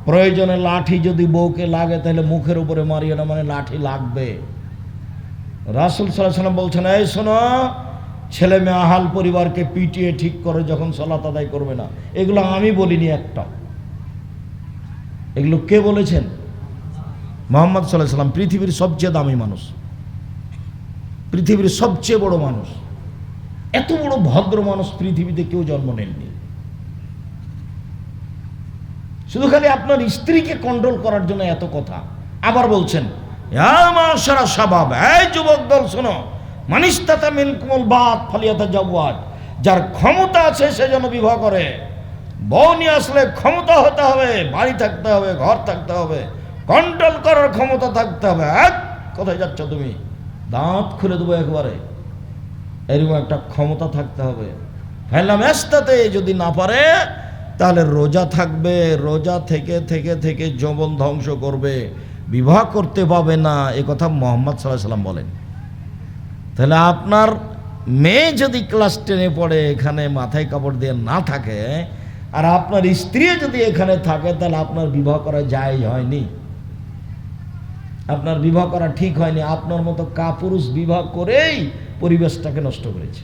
প্রয়োজনে লাঠি যদি বউকে লাগে তাহলে মুখের উপরে মারিও না, মানে লাঠি লাগবে। রাসূল সাল্লাল্লাহু আলাইহি ওয়াসাল্লাম বলছেন, এই শোনো, ছেলে মেয়ে আহাল পরিবারকে পিটিয়ে ঠিক করে যখন সালাত আদায় করবে না। এগুলো আমি বলিনি একটা, এগুলো কে বলেছেন? মুহাম্মদ সাল্লাল্লাহু আলাইহি ওয়াসাল্লাম, পৃথিবীর সবচেয়ে দামি মানুষ, পৃথিবীর সবচেয়ে বড় মানুষ। এত বড় ভদ্র মানুষ পৃথিবীতে কেউ জন্ম নেননি। শুধু খালি আপনার স্ত্রীকে কন্ট্রোল করার জন্য এত কথা। আবার বলছেন, ইয়া মাশারা শাবাব, এই যুবক দল শোনো, মানিস্তাতা মিনকুমুল বাত ফালিয়াতাজাওয়াজ, যার ক্ষমতা আছে সে যেন বিবাহ করে। বউ নিয়ে আসলে ক্ষমতা হতে হবে, বাড়ি থাকতে হবে, ঘর থাকতে হবে, কন্ট্রোল করার ক্ষমতা থাকতে হবে। কোথায় যাচ্ছ তুমি? দাঁত খুলে দেবো একবারে, এরকম একটা ক্ষমতা থাকতে হবে। ফেললাম এস্তাতে, যদি না পারে তাহলে রোজা থাকবে, রোজা থেকে থেকে থেকে যৌবন ধ্বংস করবে, বিবাহ করতে পাবে না। এ কথা মুহাম্মদ সাল্লাল্লাহু আলাইহি ওয়াসাল্লাম বলেন। তাহলে আপনার মেয়ে যদি ক্লাস 10-এ পড়ে, এখানে মাথায় কাপড় দিয়ে না থাকে, আর আপনার স্ত্রী যদি এখানে থাকে, তাহলে আপনার বিবাহ করা যায় হয়নি, আপনার বিবাহ করা ঠিক হয়নি। আপনার মতো কাপুরুষ বিবাহ করেই পরিবেশটাকে নষ্ট করেছে।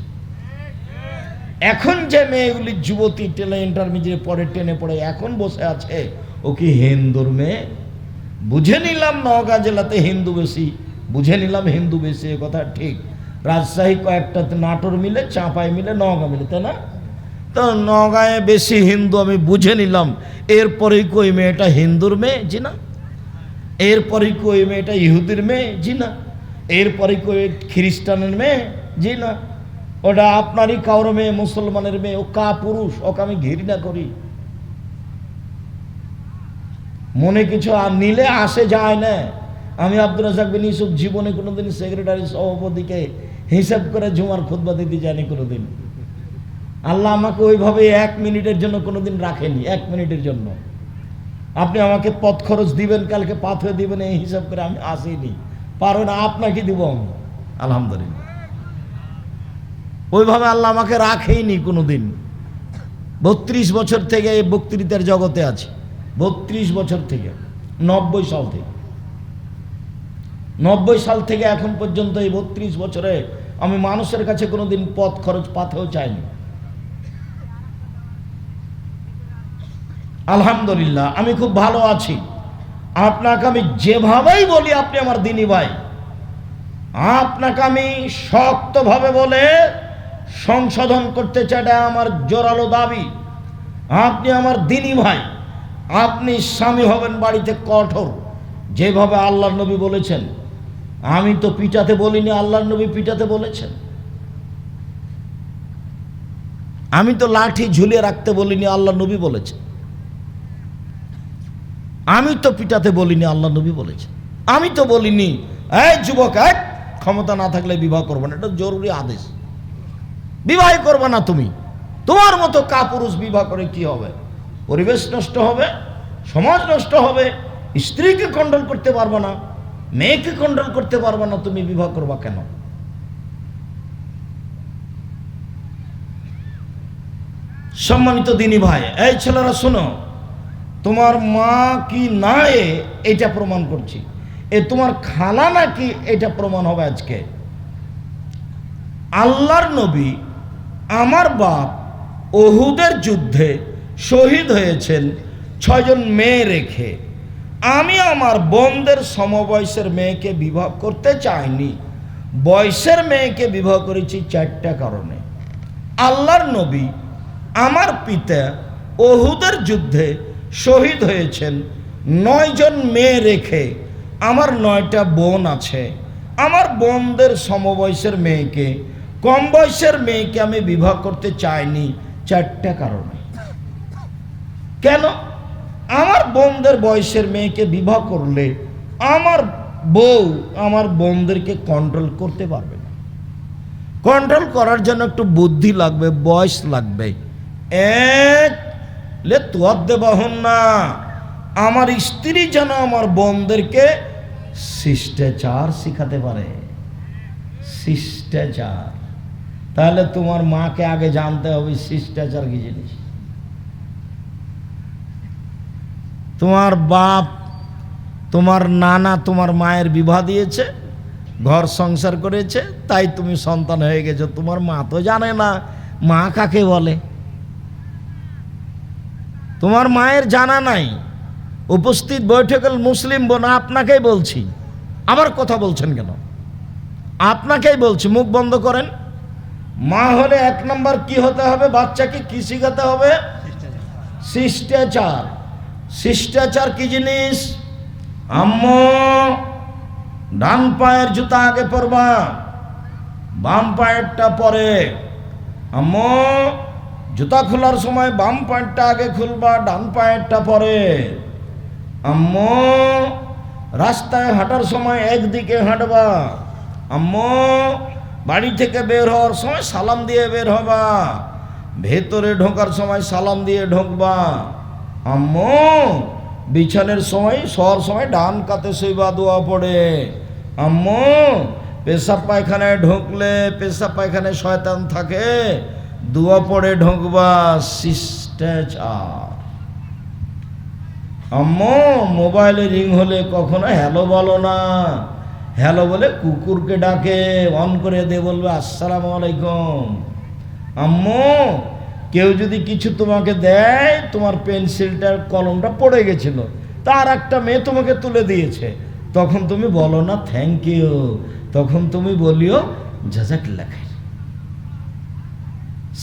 এখন যে মেয়েগুলি যুবতী ইন্টারমিডিয়েট পড়ে, 10-এ পড়ে, এখন বসে আছে, ও কি হিন্দুর মেয়ে? বুঝে নিলাম নওগাঁ জেলাতে হিন্দু বেশি, বুঝে নিলাম হিন্দু বেশি, এ কথা ঠিক। রাজশাহী কয়েকটা, নাটোর মিলে, চাঁপাই মিলে, নওগাঁ মিলে, তাই না? তো নওগাঁয়ে বেশি হিন্দু আমি বুঝে নিলাম। এরপরেই কই মেয়েটা হিন্দুর মেয়ে? জি না। এরপরেই কই মেয়েটা ইহুদির মেয়ে? জি না। এরপরে কই খ্রিস্টানের মেয়ে? জি না। ওটা আপনারই কাউর মেয়ে, মুসলমানের মেয়ে, ও কাপুরুষ, ওকে আমি ঘৃণা করি। মনে কিছু আর নিলে আসে যায় না। আমি আব্দুর রাজ্জাক বিন ইউসুফ জীবনে কোনোদিন সেক্রেটারি সভাপতিকে হিসাব করে জুমার খুতবা দিতে যায়নি কোনোদিন। আল্লাহ আমাকে ওইভাবে 1 মিনিটের জন্য কোনোদিন রাখেনি, 1 মিনিটের জন্য। আপনি আমাকে পথ খরচ দিবেন, কালকে পাথর দিবেন, এই হিসাব করে আমি আসিনি। পারো না, আপনাকে দিব আমি, আলহামদুলিল্লাহ। ওইভাবে আল্লাহ আমাকে রাখেইনি কোনোদিন। 32 বছর থেকে এই বক্তৃতার জগতে আছে, 32 বছর থেকে, 90 সাল থেকে, 90 সাল থেকে এখন পর্যন্ত এই 32 বছরে আমি মানুষের কাছে কোনোদিন পথ খরচ পাথেও চাইনি। আলহামদুলিল্লাহ, আমি খুব ভালো আছি। আপনাকে আমি যেভাবেই বলি, আপনি আমার দিনী ভাই, আপনাকে আমি শক্তভাবে বলে সংশোধন করতে চাই, এটা আমার জোরালো দাবি। আপনি আমার দিনী ভাই, আপনি স্বামী হবেন বাড়িতে কঠোর, যেভাবে আল্লাহর নবী বলেছেন। আমি তো পিটাতে বলিনি, আল্লাহর নবী পিটাতে বলেছেন। আমি তো লাঠি ঝুলিয়ে রাখতে বলিনি, আল্লাহর নবী বলেছেন। আমি তো পিটাতে বলিনি, আল্লাহর নবী বলেছেন। আমি তো বলিনি, এই যুবক, ক্ষমতা না থাকলে বিবাহ করবে না, এটা জরুরি আদেশ। বিবাহ করবে না তুমি, তোমার মতো কাপুরুষ বিবাহ করে কি হবে? পরিবেশ নষ্ট হবে, সমাজ নষ্ট হবে, স্ত্রীকে কন্ট্রোল করতে পারবে না, মেয়েকে কন্ট্রোল করতে পারবে না, তুমি বিবাহ করবা কেন? সম্মানিত দিনী ভাই, এই ছেলেরা শোনো, তোমার মা কি না এটা প্রমাণ করছি, তোমার খালা নাকি এটা প্রমাণ হবে আজকে। আল্লাহর নবী, আমার বাপ, উহুদের যুদ্ধে শহীদ হয়েছেন 6 জন মেয়ে রেখে। আমি আমার বোনদের সমবয়সের মেয়েকে বিবাহ করতে চাইনি, বয়সের মেয়েকে বিবাহ করেছি 4টা কারণে। আল্লাহর নবী, আমার পিতা, উহুদের যুদ্ধে শহীদ হয়েছেন 9 জন মেয়ে রেখে। আমার 9টা বোন আছে, আমার বোনদের সমবয়সের মেয়েকে, কম বয়সের মেয়েকে আমি বিবাহ করতে চাইনি 4টা কারণে। কেন? আমার বোনদের বয়সের মেয়েকে বিবাহ করলে আমার বউ আমার বোনদেরকে কন্ট্রোল করতে পারবে না। কন্ট্রোল করার জন্য একটু বুদ্ধি লাগবে, বয়স লাগবে। না, আমার স্ত্রী যেন আমার বোনদেরকে শিষ্টাচার শিখাতে পারে, শিষ্টাচার। তাহলে তোমার মাকে আগে জানতে হবে শিষ্টাচার কি জিনিস। তোমার বাপ, তোমার নানা তোমার মায়ের বিবাহ দিয়েছে, ঘর সংসার করেছে, তাই তুমি সন্তান হয়ে গেছো। তোমার মা তো জানে না মা কাকে বলে, তোমার মায়ের জানা নাই। উপস্থিত বৈঠকের মুসলিম বোন, আপনাকেই বলছি। আমার কথা বলছেন কেন? আপনাকেই বলছি, মুখ বন্ধ করেন। মা হলে 1 নম্বর কি হতে হবে? বাচ্চাকে কি শিখাতে হবে? শিষ্টাচার। শিষ্টাচার কি জিনিস? আম্মু, ডান পায়ের জুতা আগে পরবা, বাম পায়েরটা পরে। আম্মু, জুতা খোলার সময় বাম পায়েরটা আগে খুলবা, ডান পায়েরটা পরে। আম্মু, রাস্তায় হাঁটার সময় একদিকে হাঁটবা। আম্মু, বাড়ি থেকে বের হওয়ার সময় সালাম দিয়ে বের হবা, ভেতরে ঢোকার সময় সালাম দিয়ে ঢোকবা। আম্মু, বিছানের সময় শোয়ার সময় ডান কাতে শুইবা, দোয়া পড়ে। আম্মু, পেশাব পায়খানায় ঢুকলে, পেশাব পায়খানায় শয়তান থাকে, দোয়া পড়ে ঢুকবা। শিষ্টাচার। আম্মু, মোবাইলে রিং হলে কখনো হ্যালো বলো না, হ্যালো বলে কুকুরকে ডাকে অন করে দে, বলবে আসসালামু আলাইকুম। আম্মু, কেউ যদি কিছু তোমাকে দেয়, তোমার পেন্সিলটার কলমটা পড়ে গেছিল, তার একটা মেয়ে তোমাকে তুলে দিয়েছে, তখন তুমি বলো না থ্যাংক ইউ, তখন তুমি বলিও জাযাকাল্লাহ খাইর।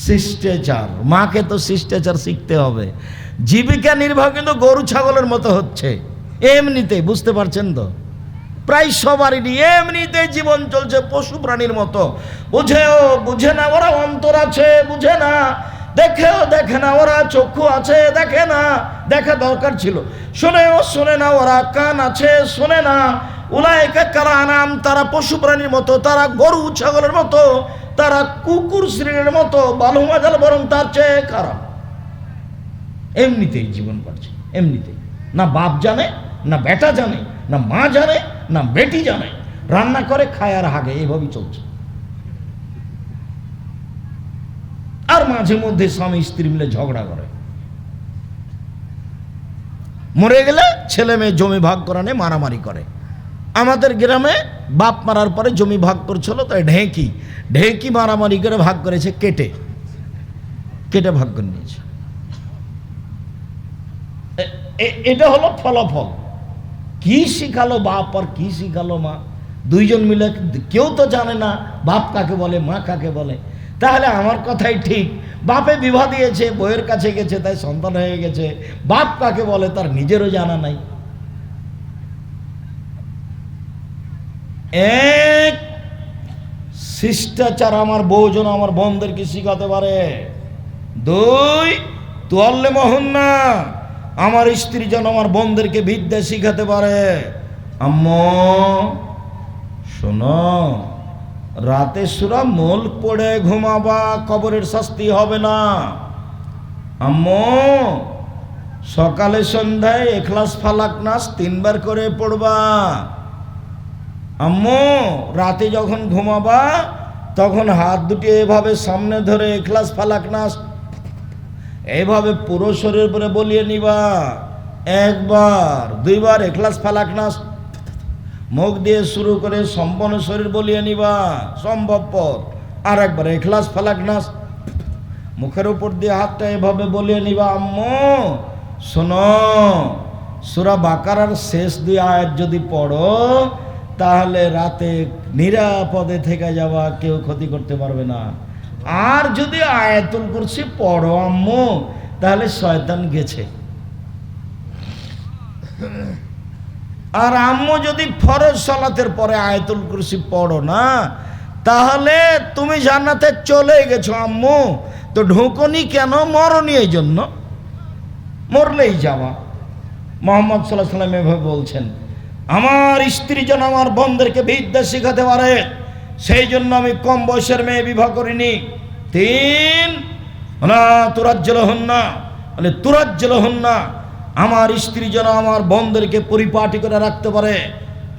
শিষ্টাচার। মাকে তো শিষ্টাচার শিখতে হবে। জীবিকা নির্বাহ কিন্তু গরু ছাগলের মতো হচ্ছে এমনিতেই, বুঝতে পারছেন তো? প্রায় সবারই এমনিতে জীবন চলছে পশু প্রাণীর মতো। বুঝেও বুঝে না, ওরা অন্তর আছে বুঝে না, দেখেও দেখে না, ওরা চক্ষু আছে দেখে না, দেখা দরকার ছিল, শোনেও শোনে না, ওরা কান আছে শোনে না। উলাইকা কাল আনাম, তারা পশু প্রাণীর মতো, তারা গরু ছাগলের মতো, তারা কুকুর শ্রেণীর মতো, বালু মাজাল বরং তার চেয়ে খারাপ। এমনিতেই জীবন কাটছে, এমনিতেই। না বাপ জানে, না বেটা জানে, না মা জানে, না বেটি জানে, রান্না করে খায় আর হাগে, এইভাবেই চলছে। আর মাঝে মধ্যে স্বামী স্ত্রী মিলে ঝগড়া করে। মরে গেলে ছেলে মেয়ে জমি ভাগ করা নিয়ে মারামারি করে। আমাদের গ্রামে বাপ মারার পরে জমি ভাগ করছিল, তাই ঢেঁকি মারামারি করে ভাগ করেছে, কেটে কেটে ভাগ করে নিয়েছে। এটা হলো ফলাফল। কি শিখালো বাপ আর কি শিখালো মা, দুইজন মিলে কেউ তো জানে না বাপ কাকে বলে, মা কাকে বলে। তাহলে আমার কথাই ঠিক, বাপে বিবাহ দিয়েছে, বইয়ের কাছে গেছে, তাই সন্তান হয়ে গেছে। বাপ কাকে বলে তার নিজেরও জানা নাই। এক, শিষ্টাচার আমার বউজন আমার বোনদেরকে শিখাতে পারে। 2, তোয়াল্লে মোহন্না, আমার স্ত্রী যেন আমার বোনদেরকে বিদ্যা শিখাতে পারে। আম্মু শোনো, রাতে সূরা মুলক পড়ে ঘুমাবা, কবরের শাস্তি হবে না। আম্মু সকালে সন্ধ্যায় ইখলাস ফালাক নাস 3 বার করে পড়বা। আম্মু রাতে যখন ঘুমাবা তখন হাত দুটি এভাবে সামনে ধরে ইখলাস ফালাক নাস এইভাবে পুরো শরীর পরে বলিয়ে নিবা। 1 বার 2 বার ইখলাস ফালাক নাস মুখ দিয়ে শুরু করে সম্পূর্ণ শরীর বলিয়ে নিবা সম্ভবপর। আর একবার ইখলাস ফালাক নাস মুখের উপর দিয়ে হাতটা এভাবে বলিয়ে নিবা। আম্মু শোনো, সূরা বাকারার শেষ 2 আয়াত যদি পড়ো তাহলে রাতে নিরাপদে থেকে যাওয়া, কেউ ক্ষতি করতে পারবে না। আর যদি আয়াতুল কুরসি পড়ো আম্মু, তাহলে শয়তান গেছে। আর আম্মু যদি ফরজ সালাতের পরে আয়াতুল কুরসি পড়ো না, তাহলে তুমি জান্নাতে চলে গেছো। আম্মু তো ঢোকনি কেন? মরনি, এই জন্য, মরলেই যাওয়া। মুহাম্মদ সাল্লাল্লাহু আলাইহি ওয়াসাল্লাম এভাবে বলছেন, আমার স্ত্রী যেন আমার বোনদেরকে বিদ্যা শিখাতে পারে, সেই জন্য আমি কম বয়সের মেয়ে বিবাহ করিনি। 3, না তুরাজ্জলহুন্না, মানে তুরাজ্জলহুন্না, আমার স্ত্রী যেন আমার বোনদেরকে পরিপাটি করে রাখতে পারে,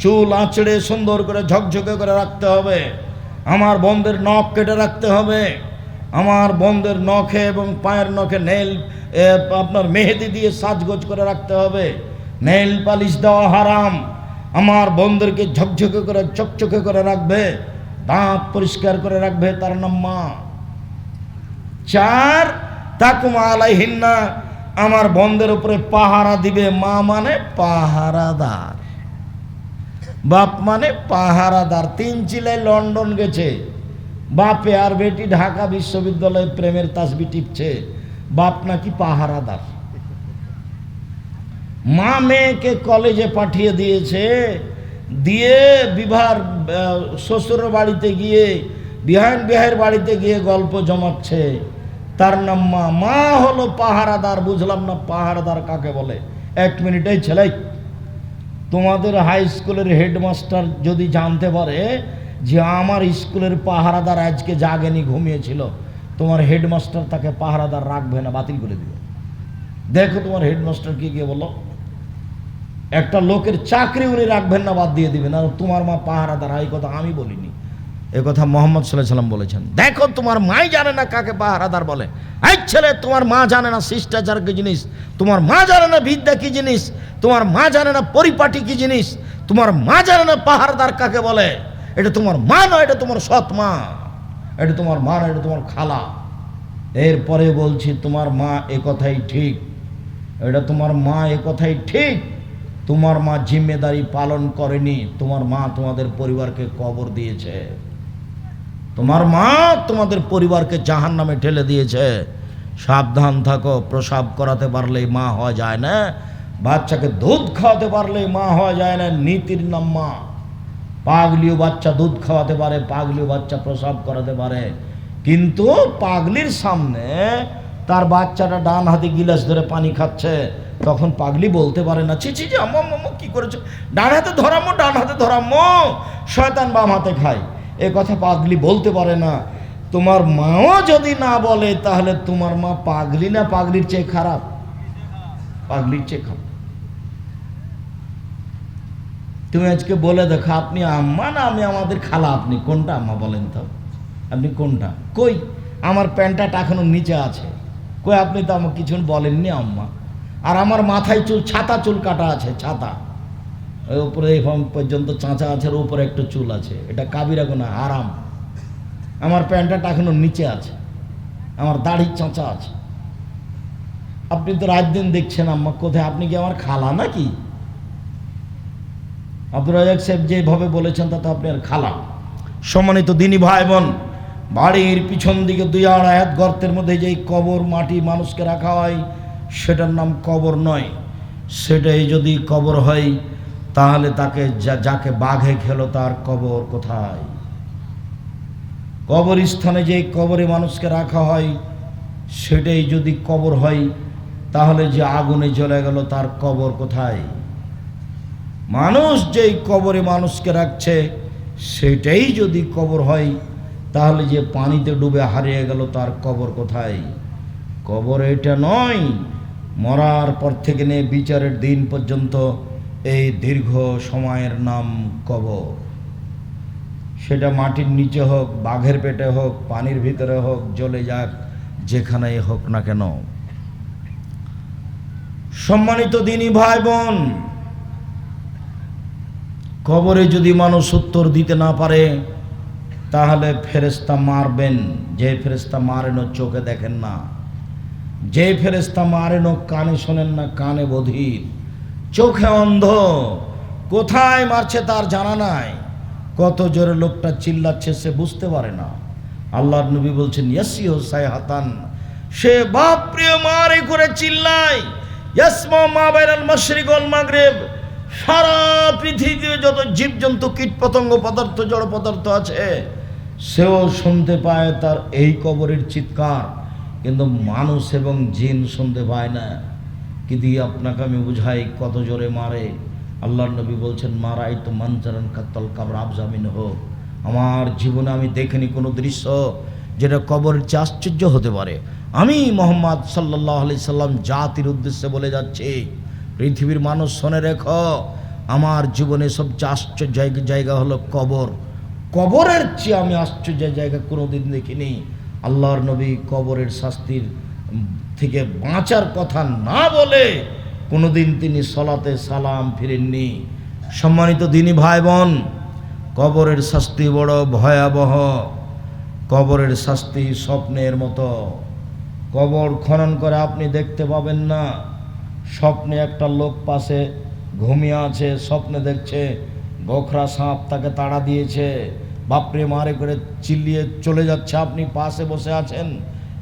চুল আঁচড়ে সুন্দর করে ঝকঝকে করে রাখতে হবে, আমার বোনদের নখ কেটে রাখতে হবে, আমার বোনদের নখে এবং পায়ের নখে নেল আপনার মেহেদি দিয়ে সাজগোজ করে রাখতে হবে, নেল পালিশ দেওয়া হারাম, আমার বোনদেরকে ঝকঝকে করে চকচকে করে রাখবে, দাঁত পরিষ্কার করে রাখবে, তার নাম মা। 4 তাকুমা আলাইহিন্না, আমার বোনদের উপরে পাহারা দিবে। মা মানে পাহারাদার, বাপ মানে পাহারাদার। 3 চিলাই লন্ডন গেছে, বাপে আর বেটি ঢাকা বিশ্ববিদ্যালয়ে প্রেমের তাসবি টিপছে, বাপ নাকি পাহারাদার। মা মেয়েকে কলেজে পাঠিয়ে দিয়েছে, দিয়ে বিবাহের শ্বশুরের বাড়িতে গিয়ে বিহায়ের বাড়িতে গিয়ে গল্প জমাচ্ছে, তার নাম মা। মা হলো পাহারাদার। বুঝলাম না পাহারাদার কাকে বলে। 1 মিনিট, এই ছেলে, তোমাদের হাই স্কুলের হেডমাস্টার যদি জানতে পারে যে আমার স্কুলের পাহারাদার আজকে জাগেনি, ঘুমিয়েছিল, তোমার হেডমাস্টার তাকে পাহারাদার রাখবে না, বাতিল করে দিবে। দেখো তোমার হেডমাস্টার কি গিয়ে বলো, একটা লোকের চাকরি উনি রাখবেন না, বাদ দিয়ে দিবেন। আর তোমার মা পাহারাদার, এই কথা আমি বলিনি, এ কথা মোহাম্মদ সাল্লাল্লাহু আলাইহি ওয়াসাল্লাম বলেছেন। দেখো তোমার মাই জানে না কাকে পাহারাদার বলে। এই ছেলে, তোমার মা জানে না শিষ্টাচার কি জিনিস, তোমার মা জানে না বিদ্যা কি জিনিস, তোমার মা জানে না পরিপাটি কি জিনিস, তোমার মা জানে না পাহারাদার কাকে বলে। এটা তোমার মা নয়, এটা তোমার সৎ মা, এটা তোমার মা নয়, এটা তোমার খালা। এরপরে বলছি তোমার মা এ কথাই ঠিক, এটা তোমার মা এ কথাই ঠিক, তোমার মা জিম্মেদারি পালন করেনি, তোমার মা তোমাদের পরিবারকে কবর দিয়েছে, তোমার মা তোমাদের পরিবারকে জাহান্নামে ঠেলে দিয়েছে। সাবধান থাকো, প্রসাব করাতে পারলেই মা হওয়া যায় না, বাচ্চাকে দুধ খাওয়াতে পারলেই মা হওয়া যায় না, নীতির নাম মা। পাগলিও বাচ্চা দুধ খাওয়াতে পারে, পাগলিও বাচ্চা প্রসাব করাতে পারে, কিন্তু পাগলির সামনে তার বাচ্চাটা ডান হাতে গিলাস ধরে পানি খাচ্ছে, তখন পাগলি বলতে পারে না, ছি ছি জি আম্মা আম্মা কি করেছো, ডান হাতে ধরাম্মো, ডান হাতে ধরাম্মো, শয়তান বাম হাতে খায়, এ কথা পাগলি বলতে পারে না। তোমার মাও যদি না বলে, তাহলে তোমার মা পাগলি না পাগলির চেয়ে খারাপ? পাগলির চেয়ে খারাপ। তুমি আজকে বলে দেখো, আপনি আম্মা না আমি আমাদের খালা, আপনি কোনটা আম্মা বলেন তো, আপনি কোনটা? কই আমার প্যান্টটা এখনো নিচে আছে, কই আপনি তো আমাকে কিছু বলেননি আম্মা। আর আমার মাথায় চুল, ছাতা চুল কাটা আছে, ছাতা ওই উপরে এখন পর্যন্ত চাঁচা আছে, ওর উপরে একটু চুল আছে, এটা কাবিরা গুনাহ, হারাম। আমার প্যান্টটা এখনো নিচে আছে, আমার দাড়ির চাঁচা আছে। আপনি তো রাত দিন দেখছেন আম্মা কোথায়, আপনি কি আমার খালা নাকি? আব্দুর রাজাক সাহেব যেভাবে বলেছেন তাতে আপনি আর খালা। সম্মানিত দিনী ভাই বোন, বাড়ির পিছন দিকে 2-2.5 হাত গর্তের মধ্যে যেই কবর মাটি মানুষকে রাখা হয়, সেটার নাম কবর নয়। সেটাই যদি কবর হয়, তাহলে তাকে যাকে বাঘে খেলো তার কবর কোথায়? কবরস্থানে যে কবরে মানুষকে রাখা হয়, সেটাই যদি কবর হয়, তাহলে যে আগুনে জ্বলে গেল তার কবর কোথায়? মানুষ যেই কবরে মানুষকে রাখছে, সেটাই যদি কবর হয়, তাহলে যে পানিতে ডুবে হারিয়ে গেল তার কবর কোথায়? কবর এটা নয়। মরার পর থেকে নিয়ে বিচারের দিন পর্যন্ত এই দীর্ঘ সময়ের নাম কবর। সেটা মাটির নিচে হোক, বাঘের পেটে হোক, পানির ভিতরে হোক, জ্বলে যাক, যেখানেই হোক না কেন। সম্মানিত দিনী ভাই বোন, কবরে যদি মানুষ উত্তর দিতে না পারে, তাহলে ফেরেশতা মারবেন। যে ফেরেশতা মারেন চোখে দেখেন না, যে ফেরেশতা মারেন কানে শোনেন না, কানে বধির, চোখে অন্ধ, কোথায় মারছে তার জানা নাই, কত জোরে লোকটা চিল্লাচ্ছে সে বুঝতে পারে না। আল্লাহর নবী বলছেন, ইয়াসিহু সাইহাতান, সে বাপ প্রিয় মারে করে চিল্লায়, ইয়াসমা মা বাইনাল মাশরিক ওয়াল মাগরিব, সারা পৃথিবীতে যত জীবজন্তু কীট পতঙ্গ পদার্থ জড় পদার্থ আছে, সেও শুনতে পায় তার এই কবরের চিৎকার, কিন্তু মানুষ এবং জিন শুনতে পায় না। কি দিয়ে আপনাকে আমি বুঝাই কত জোরে মারে। আল্লাহর নবী বলছেন, মারাই তো মানজারান কাত্তাল কাবর আবজামিন হোক, আমার জীবনে আমি দেখিনি কোনো দৃশ্য যেটা কবরের চেয়ে আশ্চর্য হতে পারে। আমি মুহাম্মদ সাল্লাল্লাহু আলাইহি সাল্লাম জাতির উদ্দেশ্যে বলে যাচ্ছি, পৃথিবীর মানুষ শোনে রেখো, আমার জীবনে সবচেয়ে আশ্চর্য জায়গা হলো কবর। কবরের চেয়ে আমি আশ্চর্য জায়গা কোনোদিন দেখিনি। আল্লাহর নবী কবরের শাস্তির থেকে বাঁচার কথা না বলে কোনোদিন তিনি সলাতে সালাম ফিরেননি। সম্মানিত দিনী ভাই বোন, কবরের শাস্তি বড় ভয়াবহ। কবরের শাস্তি স্বপ্নের মতো। কবর খনন করে আপনি দেখতে পাবেন না। স্বপ্নে একটা লোক পাশে ঘুমিয়ে আছে, স্বপ্নে দেখছে গোখরা সাপ তাকে তাড়া দিয়েছে, বাপরে মারে করে চিল্লিয়ে চলে যাচ্ছে, আপনি পাশে বসে আছেন,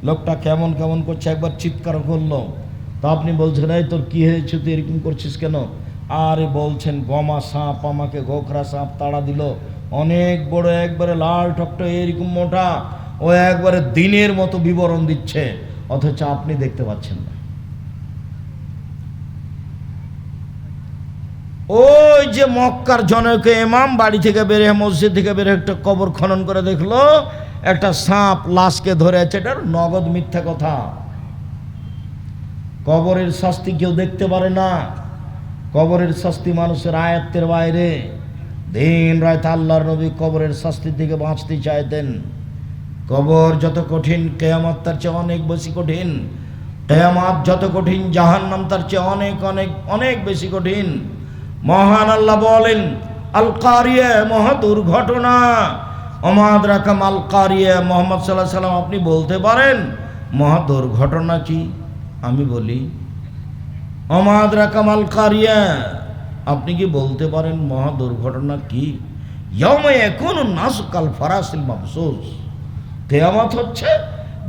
লোকটা কেমন কেমন করছে, একবার চিৎকার করলো, তা আপনি বলছেন এই তোর কী হয়েছে, তুই এরকম করছিস কেন? আরে বলছেন গমা সাপ আমাকে গোখরা সাপ তাড়া দিল, অনেক বড়, একবারে লাল টকটা এরকম মোটা, ও একবারে দিনের মতো বিবরণ দিচ্ছে, অথচ আপনি দেখতে পাচ্ছেন না। ওই যে মক্কার জনক ইমাম বাড়ি থেকে বেরিয়ে, মসজিদ থেকে বেরিয়ে একটা কবর খনন করে দেখলো একটা সাপ লাশকে ধরে আছে, এটার নগদ মিথ্যা কথা। কবরের শাস্তি কেউ দেখতে পারে না। কবরের শাস্তি মানুষের আয়ত্তের বাইরে। দিন রাত আল্লাহর নবী কবরের শাস্তি থেকে বাঁচতে চাইতেন। কবর যত কঠিন, কিয়ামত তার চেয়ে অনেক বেশি কঠিন। কিয়ামত যত কঠিন, জাহান্নাম তার চেয়ে অনেক অনেক অনেক বেশি কঠিন। মহান আল্লাহ বলেন আল কারিয়া, মহা দুর্ঘটনা। ওমাদ রাকাম আল কারিয়া, মুহাম্মদ সাল্লাল্লাহু আলাইহি সাল্লাম আপনি বলতে পারেন মহা দুর্ঘটনা কি? আমি বলি ওমাদ রাকাম আল কারিয়া, আপনি কি বলতে পারেন মহা দুর্ঘটনা কি? ইয়াউমা ইয়াকুনুন নাসু কাল ফারাসিল মাবসুস, কিয়ামত হচ্ছে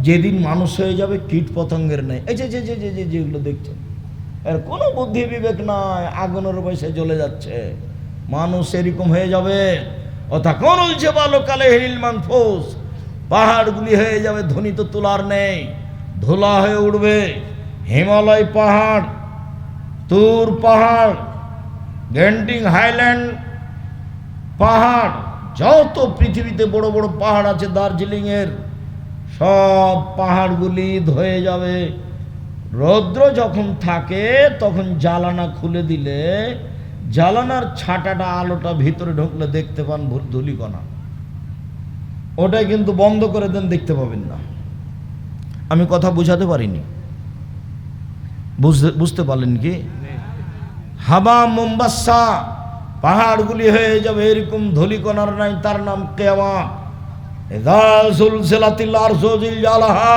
যেদিন মানুষ হয়ে যাবে কীট পতঙ্গের নেই। এই যে যে যে যে যেগুলো দেখছেন, এর কোনো বুদ্ধি বিবেক নাই, আগুনের বয়সে জ্বলে যাচ্ছে, মানুষ এরকম হয়ে যাবে। অতাকুনুল জিবালু কালাইহিল মানফুস, পাহাড়গুলি হয়ে যাবে ধ্বনিত তুলার নেই, ধুলা হয়ে উঠবে। হিমালয় পাহাড়, তুর পাহাড়, গ্যান্ডিং হাইল্যান্ড পাহাড়, যত পৃথিবীতে বড় বড় পাহাড় আছে দার্জিলিংয়ের, সব পাহাড়গুলি ধয়ে যাবে। রৌদ্র যখন থাকে তখন জ্বালানা খুলে দিলে জ্বালানার ছাটাটা আলোটা ভিতরে ঢুকলে দেখতে পান ধূলিকণা, ওটাই কিন্তু বন্ধ করে দেন, দেখতে পাবেন না। আমি কথা বুঝাতে পারিনি, বুঝতে পারলেন কি? হাবা মুম্বাসা, পাহাড়গুলি হয়ে যাবে এরকম ধূলিকণার নাই, তার নাম কিয়ামত। ইযা যুলজিলাতিল আরযু জিলজালাহা,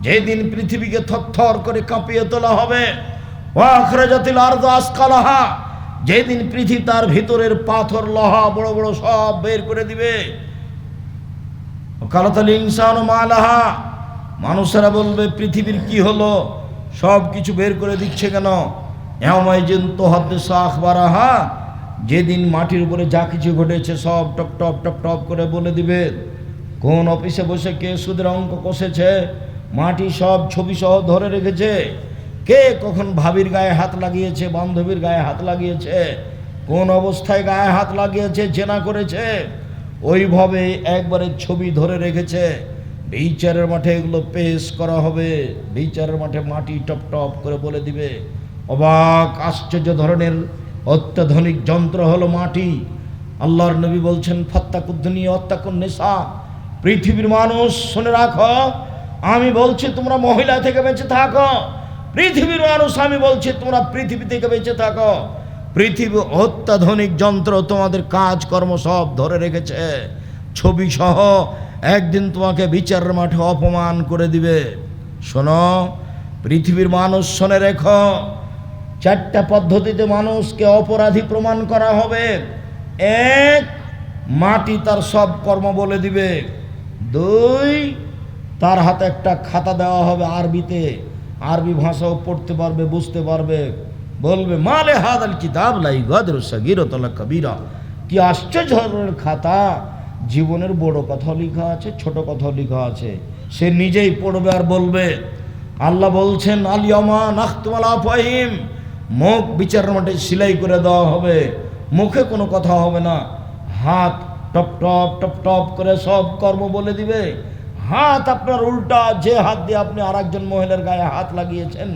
যেদিন পৃথিবীকে থরথর করে কাঁপিয়ে তোলা হবে। ওয়া আখরাজাতিল আরযু আসকালাহা, যেদিন পৃথিবী তার ভিতরের পাথর লোহা বড় বড় সব বের করে দিবে। ওয়াকালাতাল ইনসানু মা লাহা, মানুষেরা বলবে পৃথিবীর কি হলো, সব কিছু বের করে দিচ্ছে কেন? ইয়াউমাইজিন তুহাদ্দিসু আখবারাহা, যেদিন মাটির উপরে যা কিছু ঘটেছে সব টপ টপ টপ টপ করে বলে দিবে। কোন অফিসে বসে কে সুদের অঙ্ক কষেছে, মাটি সব ছবি সহ ধরে রেখেছে। কে কখন ভাবির গায়ে হাত লাগিয়েছে, বান্ধবীর গায়ে হাত লাগিয়েছে, কোন অবস্থায় গায়ে হাত লাগিয়েছে, জেনা করেছে, ওইভাবে একবারে ছবি ধরে রেখেছে। বিচারের মাঠে এগুলো পেশ করা হবে। বিচারের মাঠে মাটি টপ টপ করে বলে দিবে। অবাক আশ্চর্য ধরনের অত্যাধুনিক যন্ত্র হলো মাটি। আল্লাহর নবী বলছেন ফাত্তাকুদ দুনিয়া ওয়াত্তাকুন নিসা, পৃথিবীর মানুষ শুনে রাখো, আমি বলছি তোমরা মহিলা থেকে বেঁচে থাকো। পৃথিবীর মানুষ, আমি বলছি তোমরা পৃথিবী থেকে বেঁচে থাকো। পৃথিবী অত্যাধুনিক যন্ত্র তোমাদের কাজকর্ম সব ধরে রেখেছে, ছবি সহ। একদিন তোমাকে বিচারের মাঠে অপমান করে দিবে। শোনো পৃথিবীর মানুষ, শুনে রেখো, 4টা পদ্ধতিতে মানুষকে অপরাধী প্রমাণ করা হবে। 1, মাটি তার সব কর্ম বলে দিবে। 2, তার হাতে একটা খাতা দেওয়া হবে আরবিতে, আরবি ভাষাও পড়তে পারবে, বুঝতে পারবে। বলবে মালে হাদাল কিতাব লা ইগাদিরু সাগীরাতান ওয়ালা কাবীরা, কি আশ্চর্য ধরনের খাতা, জীবনের বড় কথা লেখা আছে, ছোট কথা লেখা আছে। সে নিজেই পড়বে আর বলবে। আল্লাহ বলছেন আল ইয়াউমা নাখতিমু আলা আফওয়াহিম, মুখ বিচারের মাঠে সেলাই করে দেওয়া হবে, মুখে কোনো কথা হবে না। হাত টপ টপ টপ টপ করে সব কর্ম বলে দিবে। হাত আপনার উল্টা, যে হাত দিয়ে আপনি আরেকজন মহিলার গায়ে হাত লাগিয়েছেন,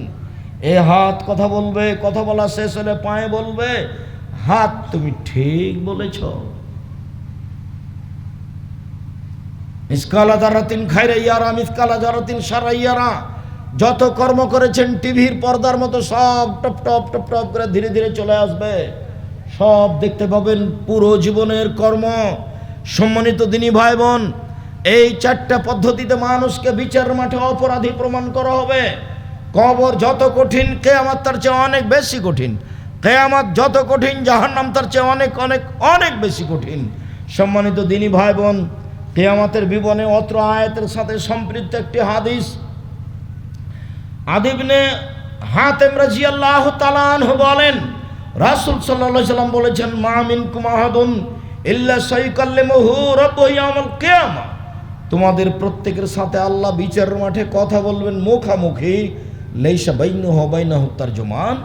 এ হাত কথা বলবে, কথা বলা শেষ হলে পায়ে বলবে হাত তুমি ঠিক বলেছ। মিসকালা যারাতিন খায়রা ইয়ারা মিসকালা যারাতিন শাররা ইয়ারা, যত কর্ম করেছেন টিভির পর্দার মতো সব টপ টপ টপ টপ করে ধীরে ধীরে চলে আসবে। সব দেখতে পাবেন, পুরো জীবনের কর্ম। সম্মানিত দিনী ভাই বোন, এই 4টা পদ্ধতিতে মানুষকে বিচার মাঠে অপরাধী প্রমাণ করা হবে। কবর যত কঠিন, কিয়ামত তার চেয়ে অনেক বেশি কঠিন। কিয়ামত যত কঠিন, জাহান্নাম তার চেয়ে অনেক অনেক অনেক বেশি কঠিন। সম্মানিত দিনী ভাই বোন, কিয়ামতের বিবরণে অত্র আয়াতের সাথে সম্পৃক্ত একটি হাদিস। আদি ইবনে হাতেম রাদিয়াল্লাহু তাআলা আনহু বলেন, রাসূল সাল্লাল্লাহু আলাইহি সাল্লাম বলেছেন, মা মিনকুম আহাদুন ইল্লা সাইকাল্লিমুহু রাব্বুহু ইয়াউমাল কিয়ামা। তোমাদের প্রত্যেকের সাথে আল্লাহ বিচারের মাঠে কথা বলবেন মুখামুখি। লাইসা বাইনাহু ওয়া বাইনাহু তারজুমান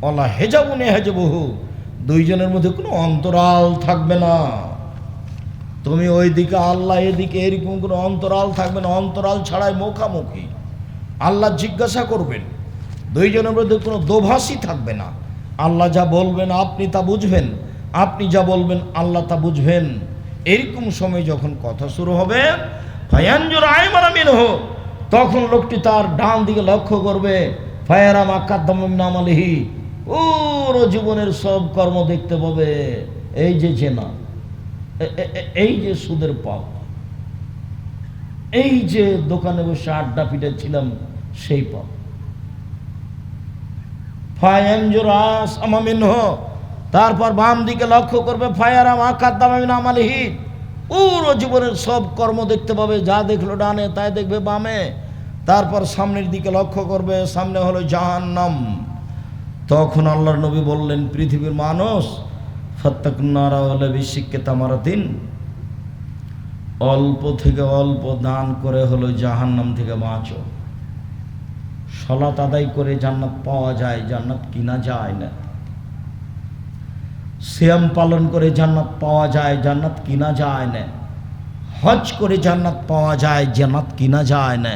ওয়ালা হিজাবুন ইয়াহজুবুহু। দুইজনের মধ্যে কোনো অন্তরাল থাকবে না। তুমি ওইদিকে, আল্লাহ এদিকে, এরকম কোনো অন্তরাল থাকবে না। অন্তরাল ছাড়াই মুখামুখি আল্লাহ জিজ্ঞাসা করবেন। দুইজনের মধ্যে কোনো দোভাষী থাকবে না। আল্লাহ যা বলবেন আপনি তা বুঝবেন, আপনি যা বলবেন আল্লাহ তা বুঝবেন। এরকম সময় যখন কথা শুরু হবে, ফায়ানজুর আইমানা মিনহু, তখন লোকটি তার ডান দিকে লক্ষ্য করবে। ফায়ারা মা কাদ্দামা মিন আমালিহি, পুরো জীবনের সব কর্ম দেখতে পাবে। এই যে জেনা, এই যে সুদের পাপ, এই যে দোকানে বসে আড্ডা পিটাচ্ছিলাম সেই পাপ। ফায়ানজুর আসমা মিনহু, তারপর বাম দিকে লক্ষ্য করবে। ফায়ারা মা কাদ্দামা মিন আমালিহি, পুরো জীবনের সব কর্ম দেখতে পাবে। যা দেখলো ডানে তাই দেখবে বামে। তারপর সামনের দিকে লক্ষ্য করবে, সামনে হলো জাহান্নাম। তখন আল্লাহর নবী বললেন, পৃথিবীর মানুষ, ফাত্তাকুন নারা ওয়ালা বিশিক্কি তামারাতিন, অল্প থেকে অল্প দান করে হলো জাহান্নাম থেকে বাঁচো। সালাত আদায় করে জান্নাত পাওয়া যায়, জান্নাত কিনা যায় না। সিয়াম পালন করে জান্নাত পাওয়া যায়, জান্নাত কিনা যায় না। হজ করে জান্নাত পাওয়া যায়, জান্নাত কিনা যায় না।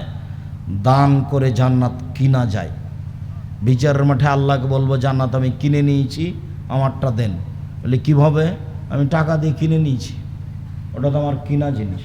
দান করে জান্নাত কিনা যায়। বিচারের মাঠে আল্লাহকে বলবো, জান্নাত আমি কিনে নিয়েছি, আমারটা দেন। বলে কিভাবে? আমি টাকা দিয়ে কিনে নিয়েছি, ওটা তো আমার কিনা জিনিস।